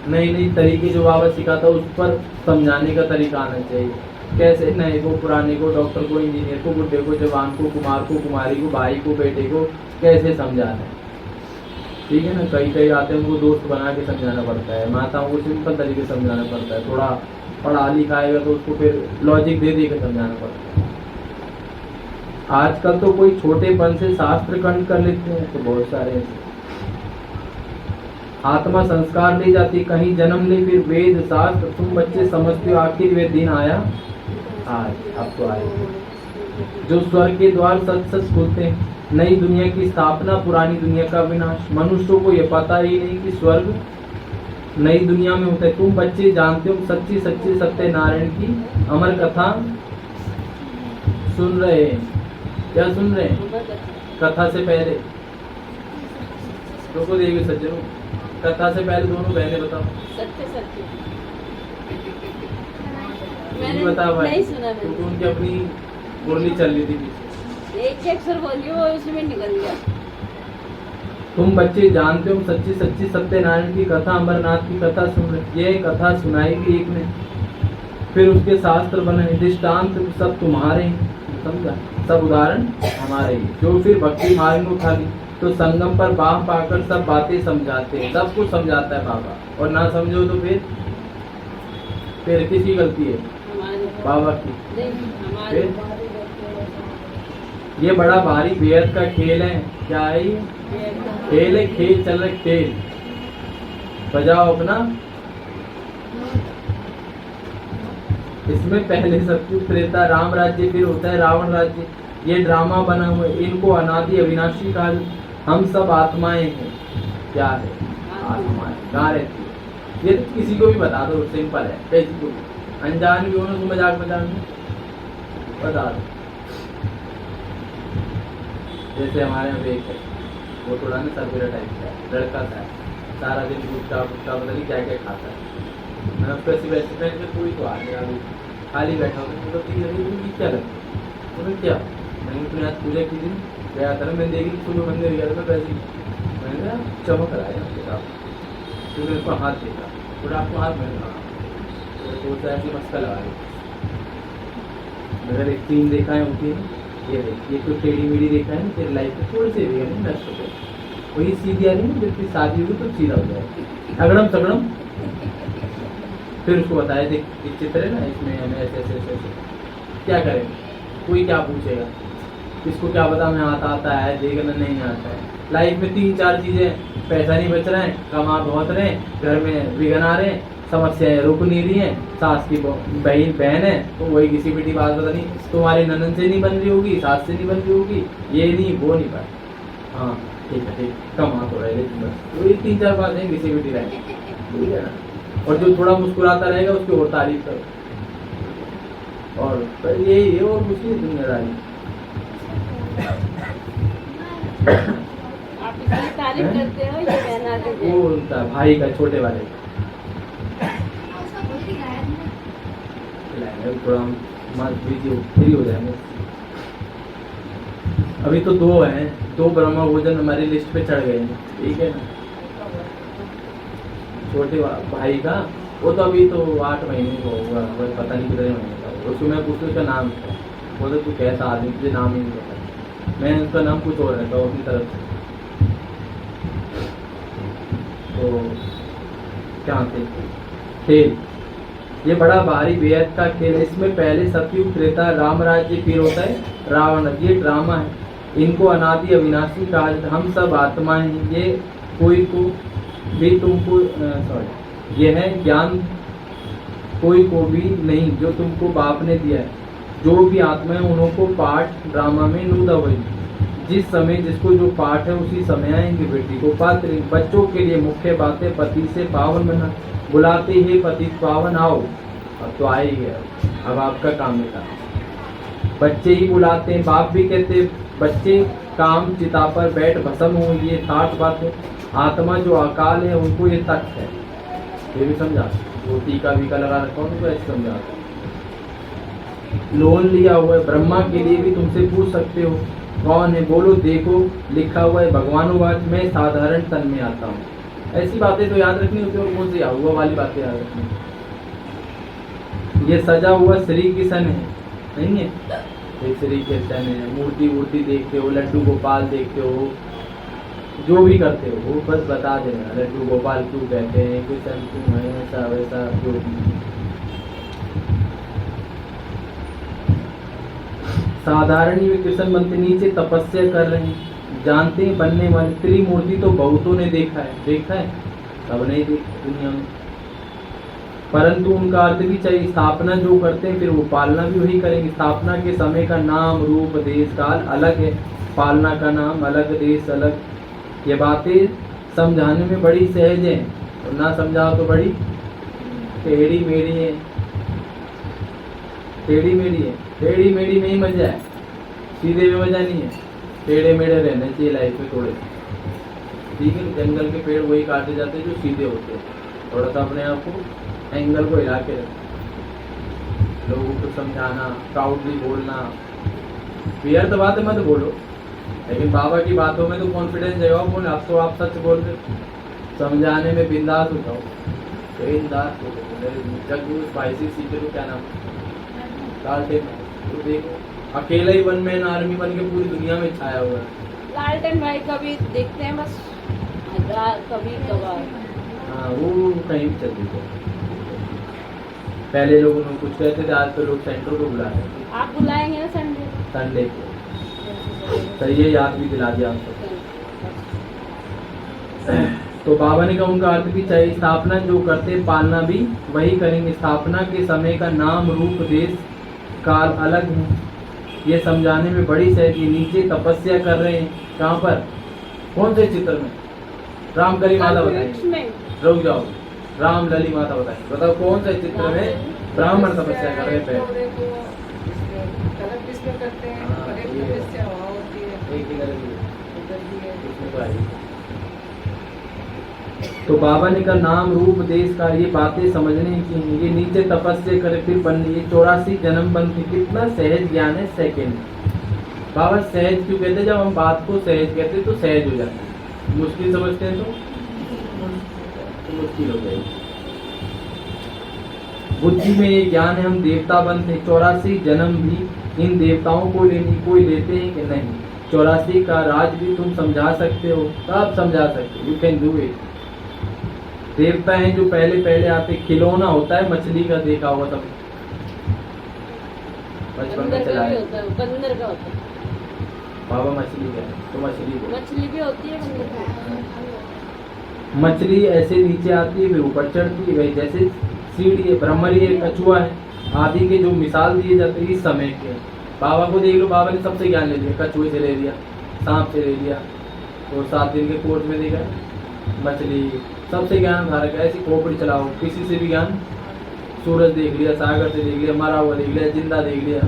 नई नई तरीके जो बाबा सिखाता उस पर समझाने का तरीका आना चाहिए। कैसे नए को, पुराने को, डॉक्टर को, इंजीनियर को, बुढ़े को, जवान को, कुमार को, कुमारी को, भाई को, बेटे को कैसे समझाना है। ठीक है ना। कई कई आते हैं उनको दोस्त बना के समझाना पड़ता है, माताओं को सिंपल तरीके से समझाना पड़ता है, थोड़ा पढ़ा लिखाएगा तो उसको फिर लॉजिक दे दे के समझाना पड़ता है। आजकल तो कोई छोटेपन से शास्त्र खंड कर लेते हैं, तो बहुत सारे ऐसे। आत्मा संस्कार ले जाती, कहीं जन्म ले फिर वेद शास्त्र, तुम बच्चे समझते हो आखिर वे दिन आया आज, अब तो आए जो स्वर्ग के द्वार सच सच खुलते हैं, नई दुनिया की स्थापना पुरानी दुनिया का विनाश। मनुष्यों को ये पता ही नहीं कि स्वर्ग नई दुनिया में होता है। तुम बच्चे जानते हो सच्ची सच्ची सत्यनारायण की अमर कथा सुन रहे हैं। क्या सुन रहे हैं? कथा से पहले रुको देवी सज्जनों, कथा से पहले दोनों बहनें बताओ। सत्य सत्य नहीं बता भाई, नहीं सुना मैंने। क्योंकि उनकी अपनी मुरली चल रही थी पीछे। एक अक्षर बोलिए वो उसमें निकल गया। तुम बच्चे जानते हो सच्ची सच्ची सत्यनारायण की कथा, अमरनाथ की कथा सुन रहे। ये कथा सुनाई भी एक ने, फिर उसके शास्त्र बने, दृष्टांत सब तुम्हारे हैं, समझा, सब उदाहरण हमारे ही। जो फिर भक्ति मार्ग में उठा ली तो संगम पर बाह पाकर सब बातें समझाते हैं, सब कुछ समझाता है बाबा। और ना समझो तो फिर किसकी गलती है? बाबा की। फिर ये बड़ा भारी बेहद का खेल है। क्या है ये? खेल है, खेल चल रहा है, खेल। बजाओ अपना। इसमें पहले सत्युग त्रेता राम राज्य, फिर होता है रावण राज्य। ये ड्रामा बना हुआ है, इनको अनादि अविनाशी काल। हम सब आत्माएं हैं। क्या है? आत्माएं। कहाँ रहती है? ये तो किसी को भी बता दो, सिंपल है। किसी को अनजान भी हो ना, तो मजाक में बता दो। जैसे हमारे यहाँ एक है, वो थोड़ा ना सरबेरा टाइप का है, लड़का सा है, सारा दिन गुटका गुटका पता नहीं क्या क्या खाता है। मैंने उसको ऐसी वैसे पहन के कोई तो आ गया, खाली बैठा हूँ तो क्या लगता है? क्या मैंने अपने आज पूजा की थी, गया था ना, मैंने देखी सुबह मंदिर गया था, वैसे मैंने चमक रहा है आपके साथ, तो मैंने उसको हाथ देखा, थोड़ा आपको हाथ में तो ऐसी मस्का लगा दी। अगर एक सीन देखा है उनकी, ये देखिए तो टेढ़ी मेढ़ी देखा है ना, तेरी लाइफ में थोड़ी सी भी है ना, नष्ट हो गए। वही सीधी आ रही है, जब शादी होगी तो सीधा हो जाएगी, अगड़म सगड़म। फिर उसको बताया देख ये चित्र है ना, इसमें हमें ऐसे ऐसे ऐसे क्या करें, कोई क्या पूछेगा, इसको क्या पता हमें आता है, देखना नहीं आता है। लाइफ में 3-4 चीजें, पैसा नहीं बच रहा है, कमा बहुत रहे, घर में विघन आ रहे, समस्याएं रुक नहीं रही है, सास की बहन है तो वही किसी पिटी बात पता नहीं, तुम्हारी ननद से नहीं बन रही होगी, सास से नहीं बन रही होगी, ये नहीं वो नहीं पाए। हाँ ठीक है, ठीक, कमा तो रहे लेकिन बस तो ये 3-4 बातें किसी पिटी रहेंगी, ठीक है ना। और जो थोड़ा मुस्कुराता रहेगा उसकी और तारीफ करो, और ये और कुछ नहीं जिम्मेदारी। आप इसकी तारीफ करते हो, ये कहना देते वो उनका भाई का, छोटे वाले थोड़ा फ्री हो जाएंगे। अभी तो 2 हैं, 2 ब्रह्मा भोजन हमारी लिस्ट पे चढ़ गए हैं, ठीक है ना। छोटे भाई का वो तो अभी तो 8 महीने को होगा, पता नहीं कितने महीने का। उसको मैं पूछूं उसका नाम क्या, बोले तू कैसा आदमी, तुझे नाम ही नहीं पता। मैं उसका नाम कुछ और रहता हूँ अपनी तरफ से। तो क्या थे खेल, ये बड़ा भारी बेहद का खेल। इसमें पहले सतयुग त्रेता राम राज्य, फिर होता है रावण। ये ड्रामा है, इनको अनादि अविनाशी कहा जाता है। हम सब आत्माएं हैं, ये कोई को भी तुमको सॉरी ये है ज्ञान कोई को भी नहीं जो तुमको बाप ने दिया है। जो भी आत्माएं उन्हों को पाठ ड्रामा में नूदा हुई, जिस समय जिसको जो पाठ है उसी समय आएंगे बेटी को पात्र। बच्चों के लिए मुख्य बातें पति से पावन बना, बुलाते ही पति पावन आओ, अब तो आए ही गया, अब आपका काम है। बच्चे ही बुलाते हैं, बाप भी कहते बच्चे काम चिता पर बैठ भस्म हो, ये 60 बातें। आत्मा जो अकाल है उनको ये तक है, ये भी समझा। वो टीका वीका लगा रखा उनको ऐसे समझा। लोन लिया हुआ है, ब्रह्मा के लिए भी तुमसे पूछ सकते हो कौन है, बोलो देखो लिखा हुआ है भगवानुवाच, मैं साधारण तन में आता हूँ। ऐसी बातें तो याद रखनी होती है, और कौन सी हुआ वाली बातें याद रखनी। ये सजा हुआ श्री कृष्ण है, नहीं है, ये श्री कृष्ण है। मूर्ति वूर्ति देखते हो, लड्डू गोपाल देखते हो, जो भी करते हो वो बस बता देना, लड्डू गोपाल क्यों कहते हैं, कृष्ण क्यों है, ऐसा वैसा जो भी। साधारण ही कृष्ण बनते नीचे तपस्या कर रहे हैं, जानते हैं बनने वाली त्रिमूर्ति तो बहुतों ने देखा है, सब नहीं देखा दुनिया में, परंतु उनका अर्थ भी चाहिए। स्थापना जो करते हैं फिर वो पालना भी वही करेंगे। स्थापना के समय का नाम रूप देश काल अलग है, पालना का नाम अलग, देश अलग। ये बातें समझाने में बड़ी सहज है और ना समझाओ तो बड़ी टेढ़ी मेढ़ी है। टेढ़ी मेढ़ी में ही मजा है, सीधे में मजा नहीं है। टेढ़े मेढ़े रहने चाहिए लाइफ में थोड़े, ठीक है। जंगल के पेड़ वही काटे जाते हैं जो सीधे होते हैं। थोड़ा सा अपने आप को एंगल को हिला के रखो, लोगों को समझाना, प्राउडली बोलना, व्यर्थ बातें मत बोलो, लेकिन बाबा की बातों में तो कॉन्फिडेंस जगाओ। बोले अब तो आप सच बोल रहे, समझाने में बिंदास हो जाओ, बिंदास हो जाओ। जब वो स्पाइसी सीखे तो क्या नाम लालटेन, तो देखो अकेला ही वन मैन आर्मी बन के पूरी दुनिया में छाया हुआ है। लालटेन भाई कभी देखते हैं बस, कभी कभार। हाँ वो कहीं भी चल देते हैं। पहले लोग उन्होंने कुछ कहते थे, आज तो लोग सेंटर को बुला रहे हैं। आप बुलाएंगे ना संडे को। तो ये याद भी दिला दिया हमको। तो बाबा ने कहा उनका अर्थ भी चाहिए। स्थापना जो करते पालना भी वही करेंगे। स्थापना के समय का नाम रूप देश काल अलग है, ये समझाने में बड़ी सहज। नीचे तपस्या कर रहे हैं, कहाँ पर, कौन से चित्र में? राम कली माता बताएंगे, रुक जाओ, राम लली माता बताएंगे, बताओ कौन से चित्र में ब्राह्मण तपस्या कर रहे थे? तो बाबा ने कहा नाम रूप देश का ये बातें समझने की हैं। ये नीचे तपस्या करे फिर बनने, ये 84 जन्म बनते। कितना सहज ज्ञान है सेकंड। बाबा सहज क्यों कहते? जब हम बात को सहज कहते तो सहज हो जाता है, मुश्किल समझते हैं तो मुश्किल हो जाएगी। बुद्धि में ये ज्ञान है, हम देवता बनते। 84 जन्म भी इन देवताओं को कोई लेते हैं कि नहीं? 84 का राज भी तुम समझा सकते हो, सब समझा सकते हो, यू कैन डू इट। देवता हैं जो पहले पहले आते। खिलौना होता है मछली का, देखा होगा सब, बचपन में चलाया। बंदर का होता है बाबा मछली का है तो मछली भी होती है, बंदर का। मछली ऐसे नीचे आती है फिर ऊपर चढ़ती है, जैसे सीढ़ी है, भ्रमरी है, कछुआ है, आदि के जो मिसाल दिए जाते हैं इस समय के। बाबा को देख लो, बाबा ने सबसे ज्ञान ले लिया, कछुए से ले लिया, सांप से ले लिया, और 7 दिन के कोर्स में देखा मछली, सबसे ज्ञान धारक है। ऐसी खोपड़ी चलाओ, किसी से भी ज्ञान। सूरज देख लिया, सागर से देख लिया, मरा हुआ देख लिया, जिंदा देख लिया,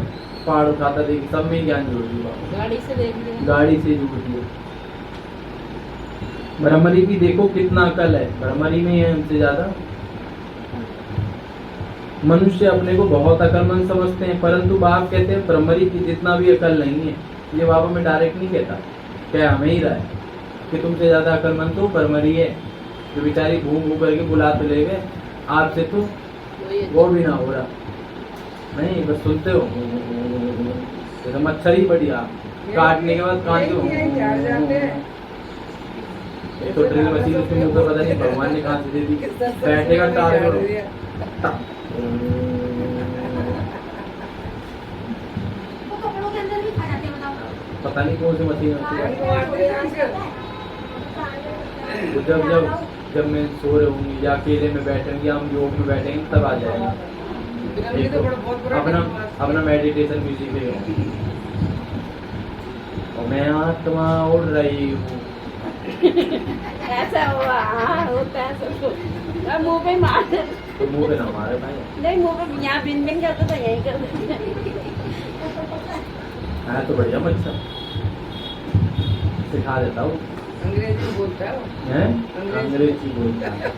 पहाड़ उठाता देख लिया, सब में ज्ञान जोड़ लिया। गाड़ी से देख लिया, गाड़ी से जोड़ लिया। भ्रमरी भी देखो कितना अकल है, भ्रमरी में है हमसे ज्यादा। मनुष्य अपने को बहुत अकलमंद समझते हैं, परंतु बाप कहते हैं भ्रमरी की जितना भी अकल नहीं है। ये बाबा में डायरेक्ट नहीं कहता, क्या हमें ही रहा है कि तुमसे ज्यादा अकलमंद तो भ्रमरी है, जो बेचारी घूम घूम करके बुला तो ले गए, आपसे तो वो भी ना हो रहा, नहीं बस सुनते हो। जैसे मच्छर ही बढ़िया, काटने के बाद काट दो। ये तो ड्रिल मशीन उसके मुंह पे पता नहीं भगवान ने कहाँ से दे दी, बैठेगा टार करो। पता नहीं कौन सी मशीन होती है। जब मैं सो रहे होंगे या अकेले में बैठेंगे, हम योग में बैठेंगे तब आ जाएगा। अपना मेडिटेशन म्यूजिक है, और मैं आत्मा उड़ रही हूँ। ऐसा हुआ, हाँ होता है सबको। मुँह पे मार दे तो मुँह पे ना मारे भाई, नहीं मुँह पे यहाँ बिन बिन करता था, यहीं कर देते। हाँ तो बढ़िया मच्छर सिखा देता हूँ। अंग्रेजी बोलता है, अंग्रेजी बोलता है।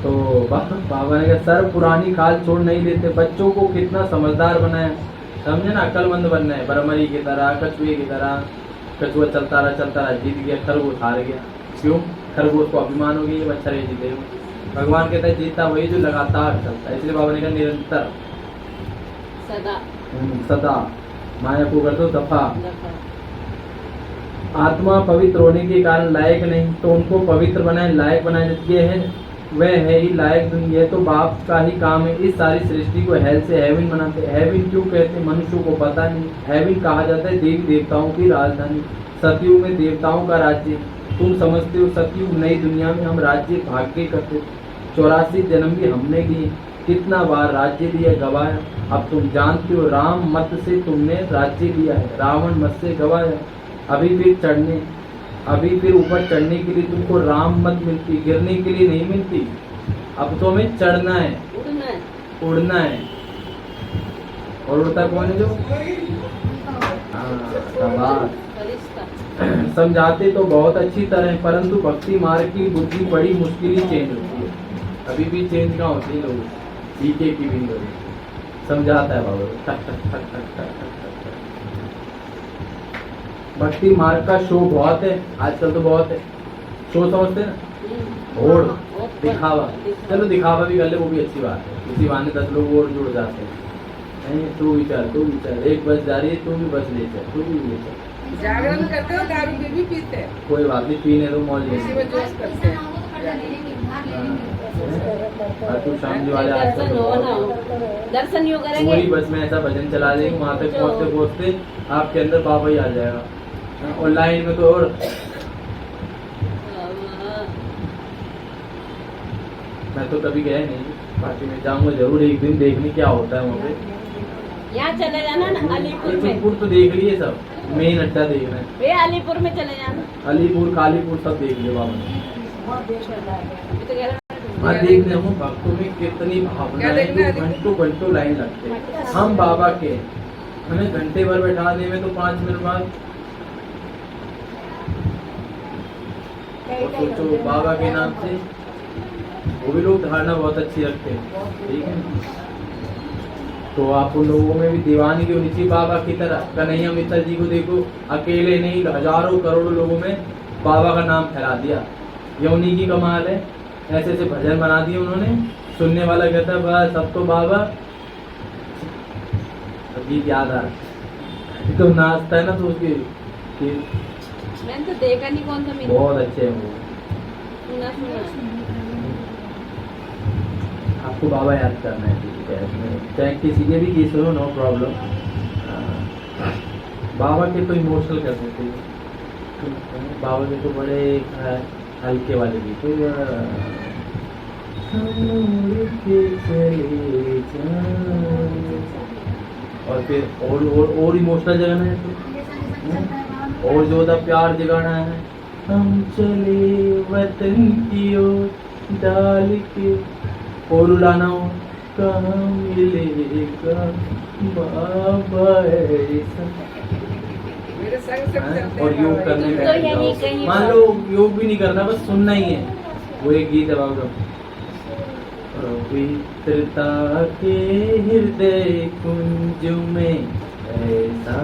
तो बाबा ने कहा सर पुरानी खाल छोड़ नहीं देते, बच्चों को कितना समझदार बनाया, समझे ना, अक्लमंद बनना है। भ्रमरी की तरह, कछुए की तरह। कछुआ चलता रहा, जीत गया, खरगोश हार गया। क्यों? खरगोश को अभिमान हो गया, ये मच्छर है जीतेगा। भगवान कहता है जीता वही जो लगातार चलता है, इसलिए बाबा ने कहा निरंतर, सदा। सदा। माया को कर दो दफा। दफा। आत्मा पवित्र होने के कारण लायक नहीं, तो उनको पवित्र बनाए, लायक बनाए। ये है वह है ही लायक दुनिया। तो बाप का ही काम है। इस सारी सृष्टि को हेल से हेवन बनाते। हेवन क्यों कहते हैं मनुष्यों को पता नहीं। हेवन कहा जाता है देवी देवताओं की राजधानी। सतयुग में देवताओं का राज्य। तुम समझते हो सतयुग नई दुनिया में हम राज्य भाग्य करते। 84 जन्म भी हमने लिए, कितना बार राज्य लिया गवाया। अब तुम जानते हो राम मत से तुमने राज्य लिया है, रावण मत से गवाया। अभी फिर ऊपर चढ़ने के लिए तुमको राम मत मिलती, गिरने के लिए नहीं मिलती। अब तो हमें चढ़ना है, उड़ना है। उड़ना है। और उड़ता कौन है जो? हाँ, फरिश्ता। समझाते तो बहुत अच्छी तरह, परंतु भक्ति मार्ग की बुद्धि बड़ी मुश्किल ही चेंज होती है। अभी भी चेंज कहाँ होती है लोग, जीके की भी लोग समझाता है बाबा ठक ठक ठक ठक ठक ठक ठक। भक्ति मार्ग का शो बहुत है आजकल, तो बहुत है शो, समझते हैं ना, और दिखावा। चलो दिखावा भी कर ले, वो भी अच्छी बात है। इसी बहाने 10 लोग और जुड़ जाते हैं। नहीं तू विचार, एक बस जा रही है, तू भी बस ले चल, तू भी ले चल। जागरण करते हो, दारू भी पीते हैं, कोई बात नहीं, पीने दो, मौज इसी में जोश करते हैं। तू शाम जी वाले दर्शन हो ना हो, दर्शन योग करेंगे। पूरी बस में ऐसा भजन चला देंगे, वहाँ तक पहुँचते पहुँचते आपके अंदर बाबा ही आ जाएगा। और लाइन में तो और मैं तो कभी गया नहीं, बाकी मैं जाऊंगा जरूर एक दिन देखने क्या होता है वहाँ पे। यहाँ चले जाना ना अलीपुर में। अलीपुर तो देख लिए सब, मेन अड्डा देखना है। वे अलीपुर में चले जाना। अलीपुर कालीपुर सब देख लिया बाबा ने। अभी तो कह रहा हाँ देखने हूँ भक्तों में कितनी भावना है, जो घंटों घंटों लाइन लगते हैं। हम बाबा के, हमें घंटे भर बैठाने में तो 5 मिनट बाद। और सोचो बाबा के नाम से वो भी लोग धारणा बहुत अच्छी रखते हैं, ठीक है ना। तो आप उन लोगों में भी दीवानगी होनी चाहिए बाबा की तरह। कन्हैया मित्तल जी को देखो, अकेले नहीं हजारों करोड़ों लोगों में बाबा का नाम फैला दिया। ये उन्हीं की कमाल है। ऐसे ऐसे भजन बना दिए उन्होंने, सुनने वाला कहता है बस अब तो बाबा। गीत याद आ रहा तो नाचता है ना, तो उसके मैंने तो देखा नहीं कौन सा मीन। बहुत अच्छे हैं वो। सुना आपको बाबा याद करना है, चाहे किसी के भी केस हो, नो प्रॉब्लम। बाबा के तो इमोशनल कर देते हैं, बाबा के तो बड़े हल्के वाले गीत। और फिर और इमोशनल जगाना है तो, और जो प्यार जगाना है। हम चले वतन की ओर डाल के, और उड़ाना हो कहाँ मिलेगा बाबा ऐसा। मेरे संग से चलते और योग करने तुम में तो यही कहीं मान लो योग भी नहीं करना, बस सुनना ही है। वो एक गीत है बाबा, पवित्रता के हृदय कुंज में ऐसा।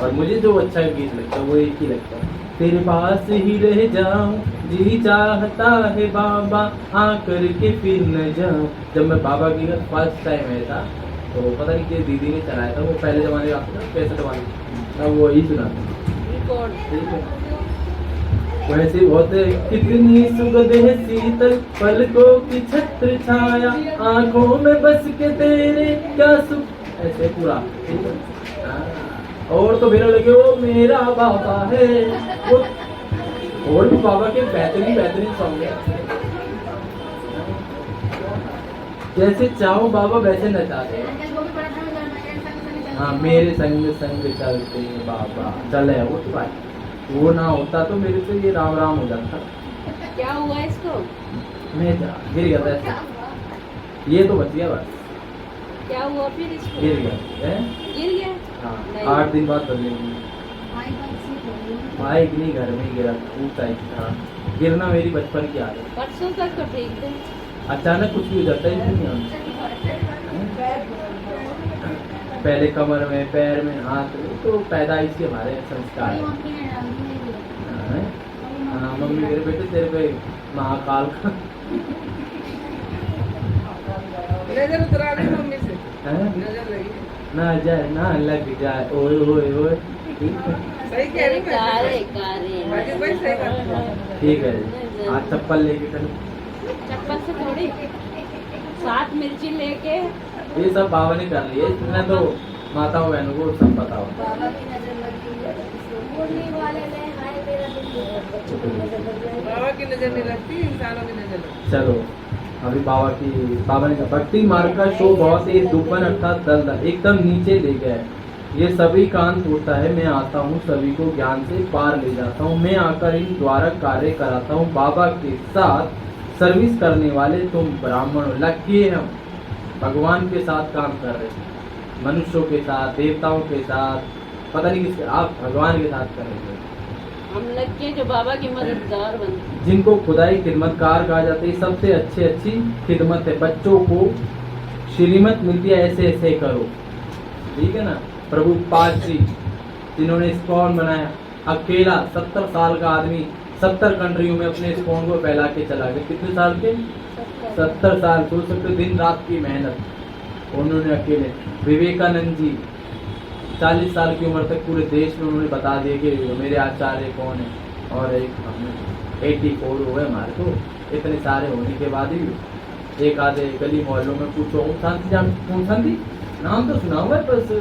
और मुझे जो अच्छा गीत लगता है वो एक ही लगता है, तेरे पास ही रह जाऊं जी चाहता है बाबा आकर के फिर न जाऊं। जब मैं बाबा की फर्स्ट टाइम आया था, तो पता नहीं कि दीदी ने चलाया था, वो पहले जमाने का था, कैसे जमाने, वो ही सुना था। ठीक है, वैसे बहुत कितनी सुगंध है शीतल पलकों की छत्र छाया, आंखों में बस के तेरे क्या सुख, ऐसे पूरा। ठीक है, और तो मेरा लगे वो मेरा बाबा है वो। और भी बाबा के बेहतरीन सॉन्ग है। जैसे चाहो बाबा वैसे नचाते हैं। हाँ, मेरे संग संग चलते हैं बाबा चले, वो तो भाई वो ना होता तो मेरे से ये राम राम हो जाता। क्या हुआ इसको? मैं गिर गया था ऐसे। ये तो बच गया बस। क्या हुआ फिर इसको? गिर गया है? गिर गया? हाँ, 8 दिन बाद बदलेंगे। बाइक नहीं, घर में गिरा था, था। गिरना मेरी बचपन की आदत। परसों तक तो ठीक थे। अचानक कुछ भी हो जाता है इस दुनिया। पहले कमर में, पैर में, हाथ में, तो पैदाइश के हमारे संस्कार है। हाँ, मम्मी मेरे बेटे तेरे पे महाकाल का नजर उतरा दी मम्मी से, नजर लगी। ना जाए ना लग जाए, ओए ओए ओए। ठीक है, सही कह रही कारे हूँ कारे बाजी भाई, सही बात है। ठीक है जी। आज चप्पल लेके चलो। चप्पल से थोड़ी, 7 मिर्ची लेके। ये सब बाबा ने कर लिया, इतना तो माताओं बहनों को सब पता हो। बाबा की नजर लगी है, बोलने वाले ने हाय मेरा दिल। बाबा की नजर नहीं लगती, इंसानों की नजर लगती। चलो अभी बाबा ने कहा भक्ति मार्ग का शो बहुत ही दुपन अर्थात दलदल एकदम नीचे ले गया है। ये सभी कांत होता है, मैं आता हूँ सभी को ज्ञान से पार ले जाता हूँ, मैं आकर इन द्वारा कार्य कराता हूँ। बाबा के साथ सर्विस करने वाले तुम ब्राह्मण लकी है, हम भगवान के साथ काम कर रहे हैं, मनुष्यों के साथ, देवताओं के साथ, पता नहीं किसके, आप भगवान के साथ कर रहे हैं। हम लगे जो बाबा की मददगार बनते। जिनको खुदाई खिदमतकार कहा जाता है, सबसे अच्छी खिदमत है। बच्चों को श्रीमत मिलती है, ऐसे ऐसे करो, ठीक है ना। प्रभु पाद जी जिन्होंने इस्कॉन बनाया, अकेला 70 साल का आदमी 70 कंट्रियों में अपने इस्कॉन को फैला के चला गया। कितने साल के? 70 साल। सोच सकते, दिन रात की मेहनत उन्होंने अकेले। विवेकानंद जी 40 साल की उम्र तक पूरे देश में उन्होंने बता दिया कि मेरे आचार्य कौन है। और एक हमने 84 हुए हमारे को, इतने सारे होने के बाद भी एक आधे गली मोहल्लों में पूछो, ओम शांति जान, ओम शांति नाम तो सुना हुआ है, बस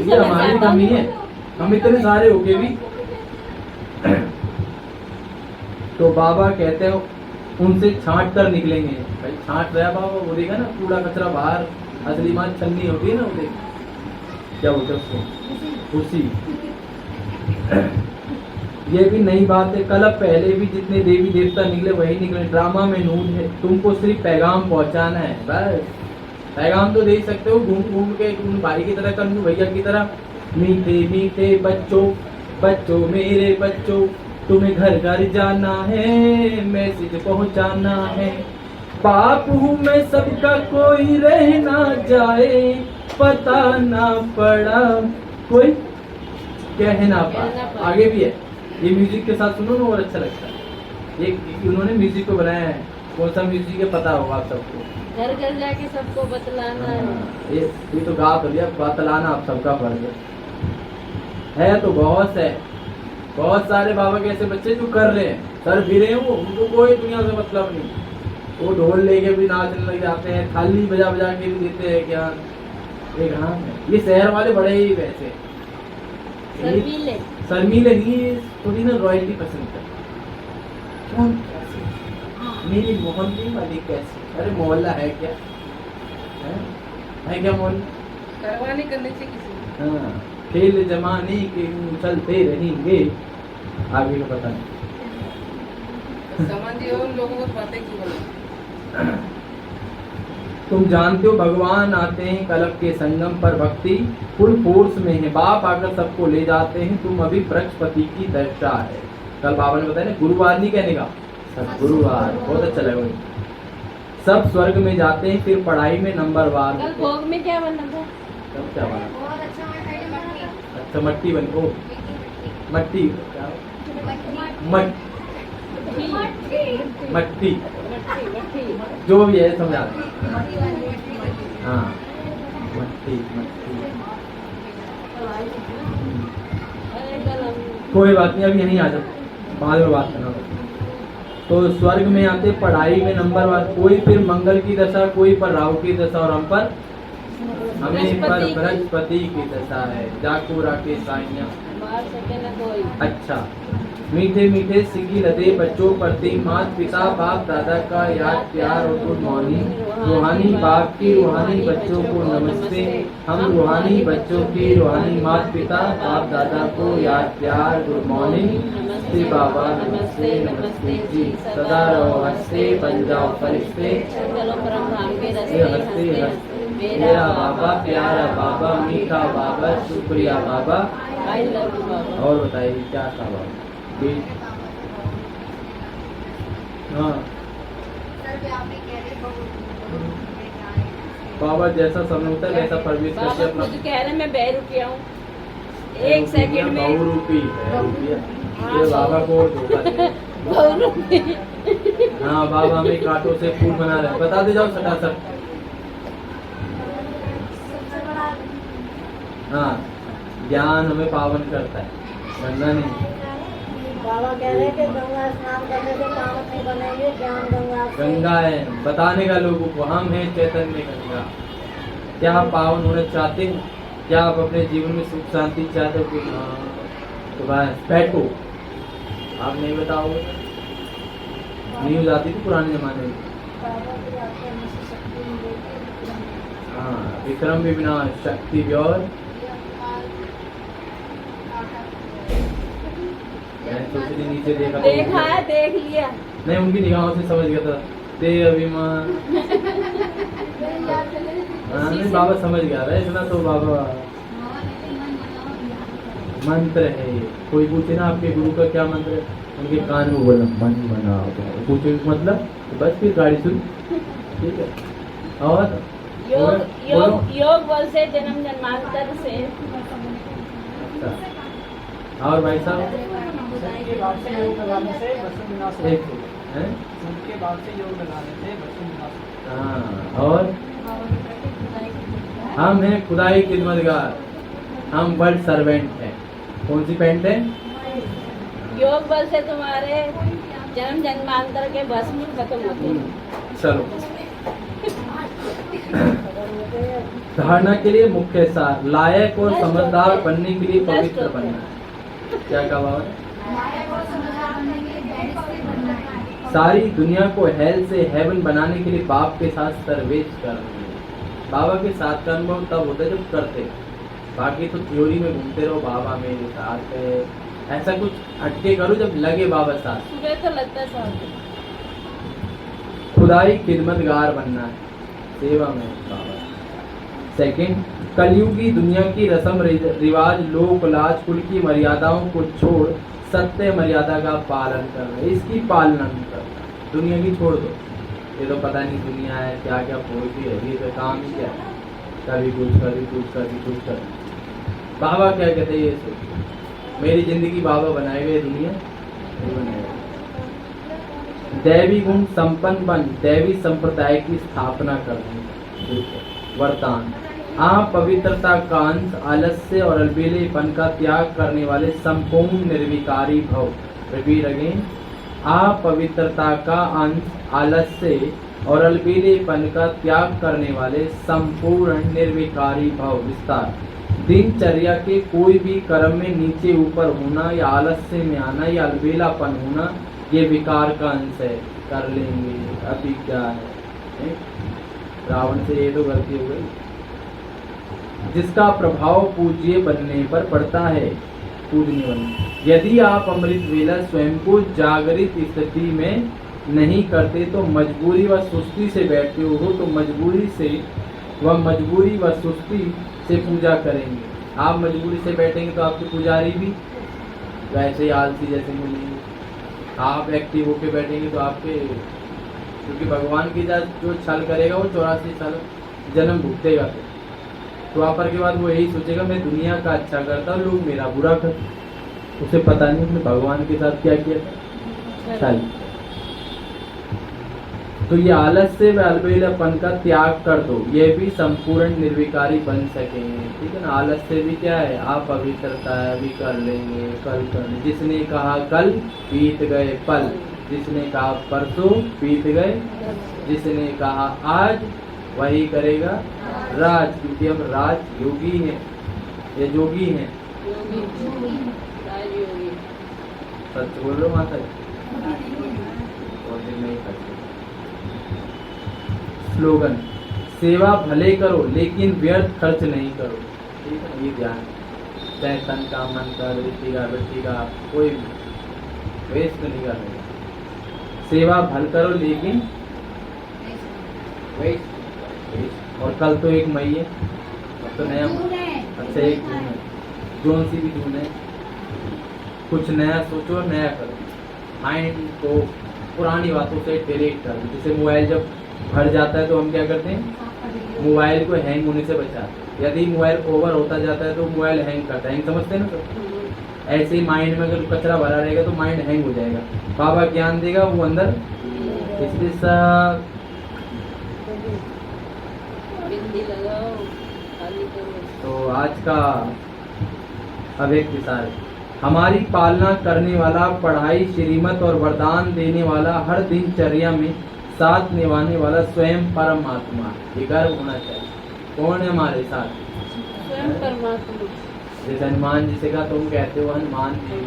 ये हमारी कमी है, हम इतने सारे होके भी। तो बाबा कहते हो उनसे छांट कर निकलेंगे। भाई छांट रहा बाबा, वो देखा ना कूड़ा कचरा बाहर, असली माँ छन्नी होती है ना, वो देख क्या बोलते हैं उसको, उसी। ये भी नई बात है, कल पहले भी जितने देवी देवता निकले वही निकले। ड्रामा में नून है, तुमको सिर्फ पैगाम पहुंचाना है, बस। पैगाम तो दे ही सकते हो घूम घूम के, तुम भाई की तरह, कन्नू भैया की तरह। मीठे मीठे बच्चों, बच्चों मेरे बच्चों, तुम्हें घर घर जाना है, मैसेज पहुंचाना है। बाप हूँ मैं सबका, कोई रह ना जाए, पता ना पड़ा कोई कह ना पाए। आगे भी है, ये म्यूजिक के साथ सुनो ना और अच्छा लगता है। एक उन्होंने म्यूजिक को बनाया है, कौन सा म्यूजिक है पता होगा आप सबको। घर घर जाके सबको बतलाना है। ये तो गा तो लिया, बतलाना आप सबका फर्ज है। तो बहुत है, बहुत सारे बाबा के ऐसे बच्चे जो कर रहे हैं, सर फिरे हैं वो, उनको कोई दुनिया से मतलब नहीं। वो ढोल लेके भी नाचने लग जाते हैं, थाली बजा बजा के भी देते हैं क्या। एक हाँ है, ये शहर वाले बड़े ही वैसे शर्मीले नहीं, थोड़ी ना रॉयल्टी पसंद करते। क्यों मेरी मोहल्ले वाली कैसी, अरे मोहल्ला है क्या, है क्या मोहल्ला? परवाह नहीं करनी चाहिए किसी को। हाँ, खेल जमाने के चलते रहेंगे, आगे का पता नहीं। समझिए उन लोगों को बातें क्यों बोले। तुम जानते हो भगवान आते हैं कल्प के संगम पर, भक्ति फुल फोर्स में है, बाप आकर सबको ले जाते हैं, तुम अभी बृहस्पति की दशा है। कल बाबा ने बताया ना, गुरुवार नहीं कहने का, गुरुवार, बहुत अच्छा लगा मुझे। सब स्वर्ग में जाते हैं, फिर पढ़ाई में नंबरवार। कल भोग में क्या बना था? सब क्या बना? बहुत अच्छा मट्टी, अच्छा मट्टी बन को मट्टी क्या? मट्टी जो भी है समझा। हाँ मट्टी मट्टी, कोई बात नहीं, अभी यहीं आ जाओ, बाद में बात करना। तो स्वर्ग में आते, पढ़ाई में नंबरवार, कोई फिर मंगल की दशा, कोई पर राहु की दशा, और हम पर हमें पर बृहस्पति की दशा है। जाको राकेश साइया। अच्छा, मीठे मीठे सिगी लदे बच्चों प्रति माता पिता बाप दादा का याद प्यार और गुड मॉर्निंग। रूहानी बाप की रूहानी बच्चों को नमस्ते। हम रूहानी बच्चों की रूहानी माता पिता बाप दादा को याद प्यार गुड मॉर्निंग। नमस्ते बाबा, नमस्ते नमस्ते जी, सदा रहो हंसते, बन जाओ फरिश्ते। हंसते हंसते मेरा बाबा, प्यारा बाबा, मीठा बाबा, शुक्रिया बाबा। आई लव यू बाबा। और बताइए क्या था बाबा? हाँ बाबा, जैसा समय होता है वैसा परवेश करके बाबा अपना। खुद कह रहे मैं बेरुपिया हूँ, 1 सेकंड में बहुरूपी ये बाबा को धोखा दे। बहुरूपी। हाँ बाबा हमें कांटों से फूल बना रहे हैं, बता दे जाओ सटासट। हाँ, ज्ञान हमें पावन करता है, गंगा नहीं। बाबा कह रहे हैं कि गंगा स्नान करने से पावन नहीं बनेंगे, ज्ञान गंगा से। गंगा है, बताने का लोगों को हम हैं चैतन्य गंगा। क्या आप पावन होना चाहते हैं? क्या आप अपने जीवन में सुख शांति चाहते हो? कि हाँ, तो बस बैठो। आप नहीं बताओगे? न्यूज आती थी पुराने जमाने में। बाबा की यात्रा में से शक्ति मिलेगी। हाँ, विक्रम भी बिना शक्ति भी। और मैं सोच रही नीचे देखा तो देखा है, देख लिया। नहीं, उनकी निगाहों से समझ गया था। ते अभिमान। हाँ, नहीं बाबा समझ गया था इतना तो। बाबा मंत्र है ये। कोई पूछे ना आपके गुरु का क्या मंत्र है, उनके कान में बोलना मन बनाओ। पूछे मतलब तो बस फिर गाड़ी सुन। ठीक है। और योग बोलो। योग बल से जन्म जन्मांतर से। अच्छा, और भाई साहब के बाद से योग लगाने से वसु विनाश होता एक है। हैं? के बाद से योग लगाने से वसु विनाश होता हाँ, और हम हैं खुदाई खिदमतगार, हम वर्ल्ड सर्वेंट हैं। कौन सी पेंट है? योग बल से तुम्हारे जन्म जन्मांतर के भस्म खत्म होते हैं। चलो, धारणा के लिए मुख्य सार, लायक और समझदार बनने के लिए पवित्र बनना है। क्या कहा बाबा? सारी दुनिया को हेल से हेवन बनाने के लिए बाप के साथ सर्वेश करना है। बाबा के साथ का अनुभव तब होता है जब करते। बाकी तो थ्योरी में घूमते रहो, बाबा मेरे साथ है, ऐसा कुछ हटके करो जब लगे बाबा साथ। सुबह तो लगता है साथ। खुदाई खिदमतगार बनना है, सेवा में बाबा। सेकंड, कलयुगी दुनिया की रस्म रिवाज, लोक लाज, कुल की मर्यादाओं को छोड़ सत्य मर्यादा का पालन करना है। इसकी पालना नहीं करना, दुनिया की छोड़ दो। ये तो पता नहीं दुनिया है क्या क्या बोलती है, ये तो काम ही क्या है, कभी कुछ कभी कुछ कभी कुछ कर। बाबा क्या कहते हैं ये सोचो, मेरी जिंदगी बाबा बनाए हुए, दुनिया नहीं बनाए। दैवी गुण संपन्न बन दैवी संप्रदाय की स्थापना करनी। वरदान, आप पवित्रता का अंश, आलस्य और अलबेलेपन का त्याग करने वाले संपूर्ण निर्विकारी भव। रिपीट अगेन, आप पवित्रता का अंश, आलस्य और अलबेलेपन का त्याग करने वाले संपूर्ण निर्विकारी भव। विस्तार, दिनचर्या के कोई भी कर्म में नीचे ऊपर होना या आलस्य में आना या अलबेलापन होना, ये विकार का अंश है। कर लेंगे, अभी क्या है? रावण से ये तो गलती हो गई। जिसका प्रभाव पूज्य बनने पर पड़ता है, पूजनीय बनने। यदि आप अमृत वेला स्वयं को जागृत स्थिति में नहीं करते तो मजबूरी व सुस्ती से बैठते हो तो मजबूरी व सुस्ती से पूजा करेंगे। आप मजबूरी से बैठेंगे तो आपके पुजारी भी वैसे ही आलसी जैसे मिलेंगे। आप एक्टिव होके बैठेंगे तो आपके, क्योंकि भगवान की जो छल करेगा वो 84 साल जन्म भुगतेगा। तो द्वापर के बाद वो यही सोचेगा मैं दुनिया का अच्छा करता हूँ, लोग मेरा बुरा करते। उसे पता नहीं उसने भगवान के साथ क्या किया था, छल। तो ये आलस्य व अलबेलापन का त्याग कर दो, ये भी संपूर्ण निर्विकारी बन सकेंगे। ठीक है ना। आलस्य भी क्या है, आप पवित्रता है, अभी कर लेंगे, कल कर लेंगे। जिसने कहा कल, बीत गए पल। जिसने कहा परसों, बीत गए। जिसने कहा आज, वही करेगा राज, क्योंकि हम राज योगी हैं, ये जोगी हैं। सच बोल रहे हो माता जी? बहुत दिन नहीं करते। स्लोगन, सेवा भले करो लेकिन व्यर्थ खर्च नहीं करो। ठीक है, ये ध्यान, चाहे तन का, मन का, वृत्ति का, वृत्ति का, कोई वेस्ट नहीं करना। सेवा भल करो लेकिन वेस्ट। और कल तो 1 मई है, अब तो नया, अच्छा 1 जून है, जून सी भी जून है। कुछ नया सोचो, नया करो। माइंड को पुरानी बातों से डिलीट करो। जैसे मोबाइल जब भर जाता है तो हम क्या करते हैं, मोबाइल को हैंग होने से बचाते हैं। यदि मोबाइल ओवर होता जाता है तो मोबाइल हैंग करता है, हैंग समझते हैं ना। तो ऐसे ही माइंड में अगर कचरा भरा रहेगा तो माइंड हैंग हो जाएगा। बाबा ज्ञान देगा वो अंदर, इसलिए सब बिंदी लगाओ, खाली करो। तो आज का अव्यक्त सार, हमारी पालना करने वाला, पढ़ाई, श्रीमत और वरदान देने वाला, हर दिनचर्या में साथ निभाने वाला स्वयं परमात्मा। ये गर्व होना चाहिए। कौन है हमारे साथ? स्वयं परमात्मा। जैसे हनुमान जी से कहा, तुम कहते हो हनुमान जी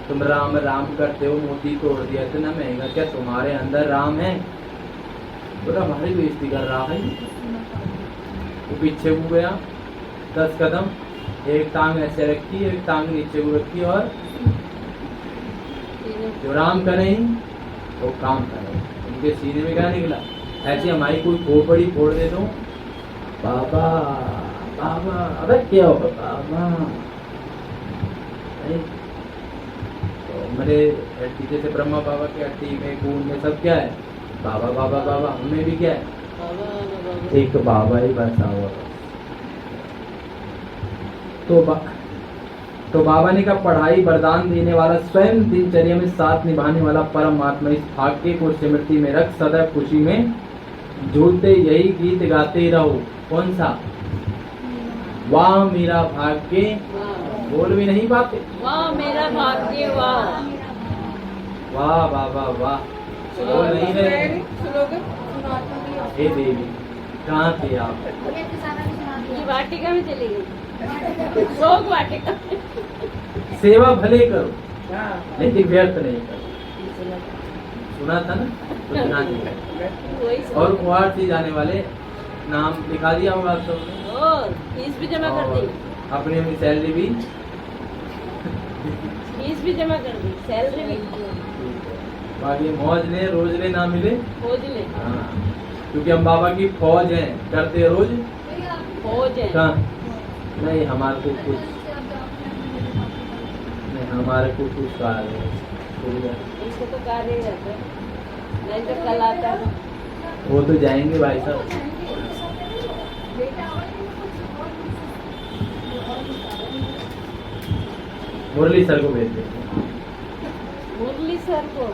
तुम राम राम करते हो, मोती तोड़ दिया, इतना महंगा, क्या तुम्हारे अंदर राम है? बोला हमारी बेइज्जती कर रहा है। वो पीछे को गया 10 कदम, एक टांग ऐसे रखी, एक टांग नीचे को रखी, और जो राम करे वो काम करे। उनके सीने में क्या निकला? ऐसी हमारी कोई खोपड़ी फोड़ दे दो, बाबा बाबा, अबे क्या होगा बाबा? नहीं? तो मेरे हड्डी जैसे ब्रह्मा बाबा की हड्डी में, खून में सब क्या है? बाबा बाबा बाबा। हमें भी क्या है? बाबा एक बाबा ही बसा हुआ। तो बाबा ने कहा, पढ़ाई, वरदान देने वाला, स्वयं दिनचर्या में साथ निभाने वाला परमात्मा, इस भाग्य को स्मृति में रख, सदैव खुशी में झूलते यही गीत गाते रहो। कौन सा? वाह मेरा भाग्य, बोल भी नहीं पाते। वाह मेरा भाग्य, वाह वाह बाबा वाह, बोल नहीं रहे। स्लोगन हे देवी, कहाँ थे आप? ये वाटिका में चली गई, शोक वाटिका। सेवा भले करो, हाँ लेकिन व्यर्थ नहीं करो। सुना था ना? तो सुना दिया। वही और कुहार से जाने वाले नाम लिखा दिया होगा आप सबने। और फीस भी जमा कर दी, अपनी अपनी सैलरी भी। फीस भी जमा कर दी, सैलरी भी बाकी मौज ले, रोज ले, ना मिले खोज ले। हाँ, क्योंकि हम बाबा की फौज हैं, करते रोज। खोज है। कहाँ? नहीं, हमारे को कुछ नहीं, हमारे को कुछ कार्य है। इसको तो कार्य ही रहता है, नहीं तो कल आता है। वो तो जाएंगे भाई साहब। मुरली सर को भेज देंगे। मुरली सर को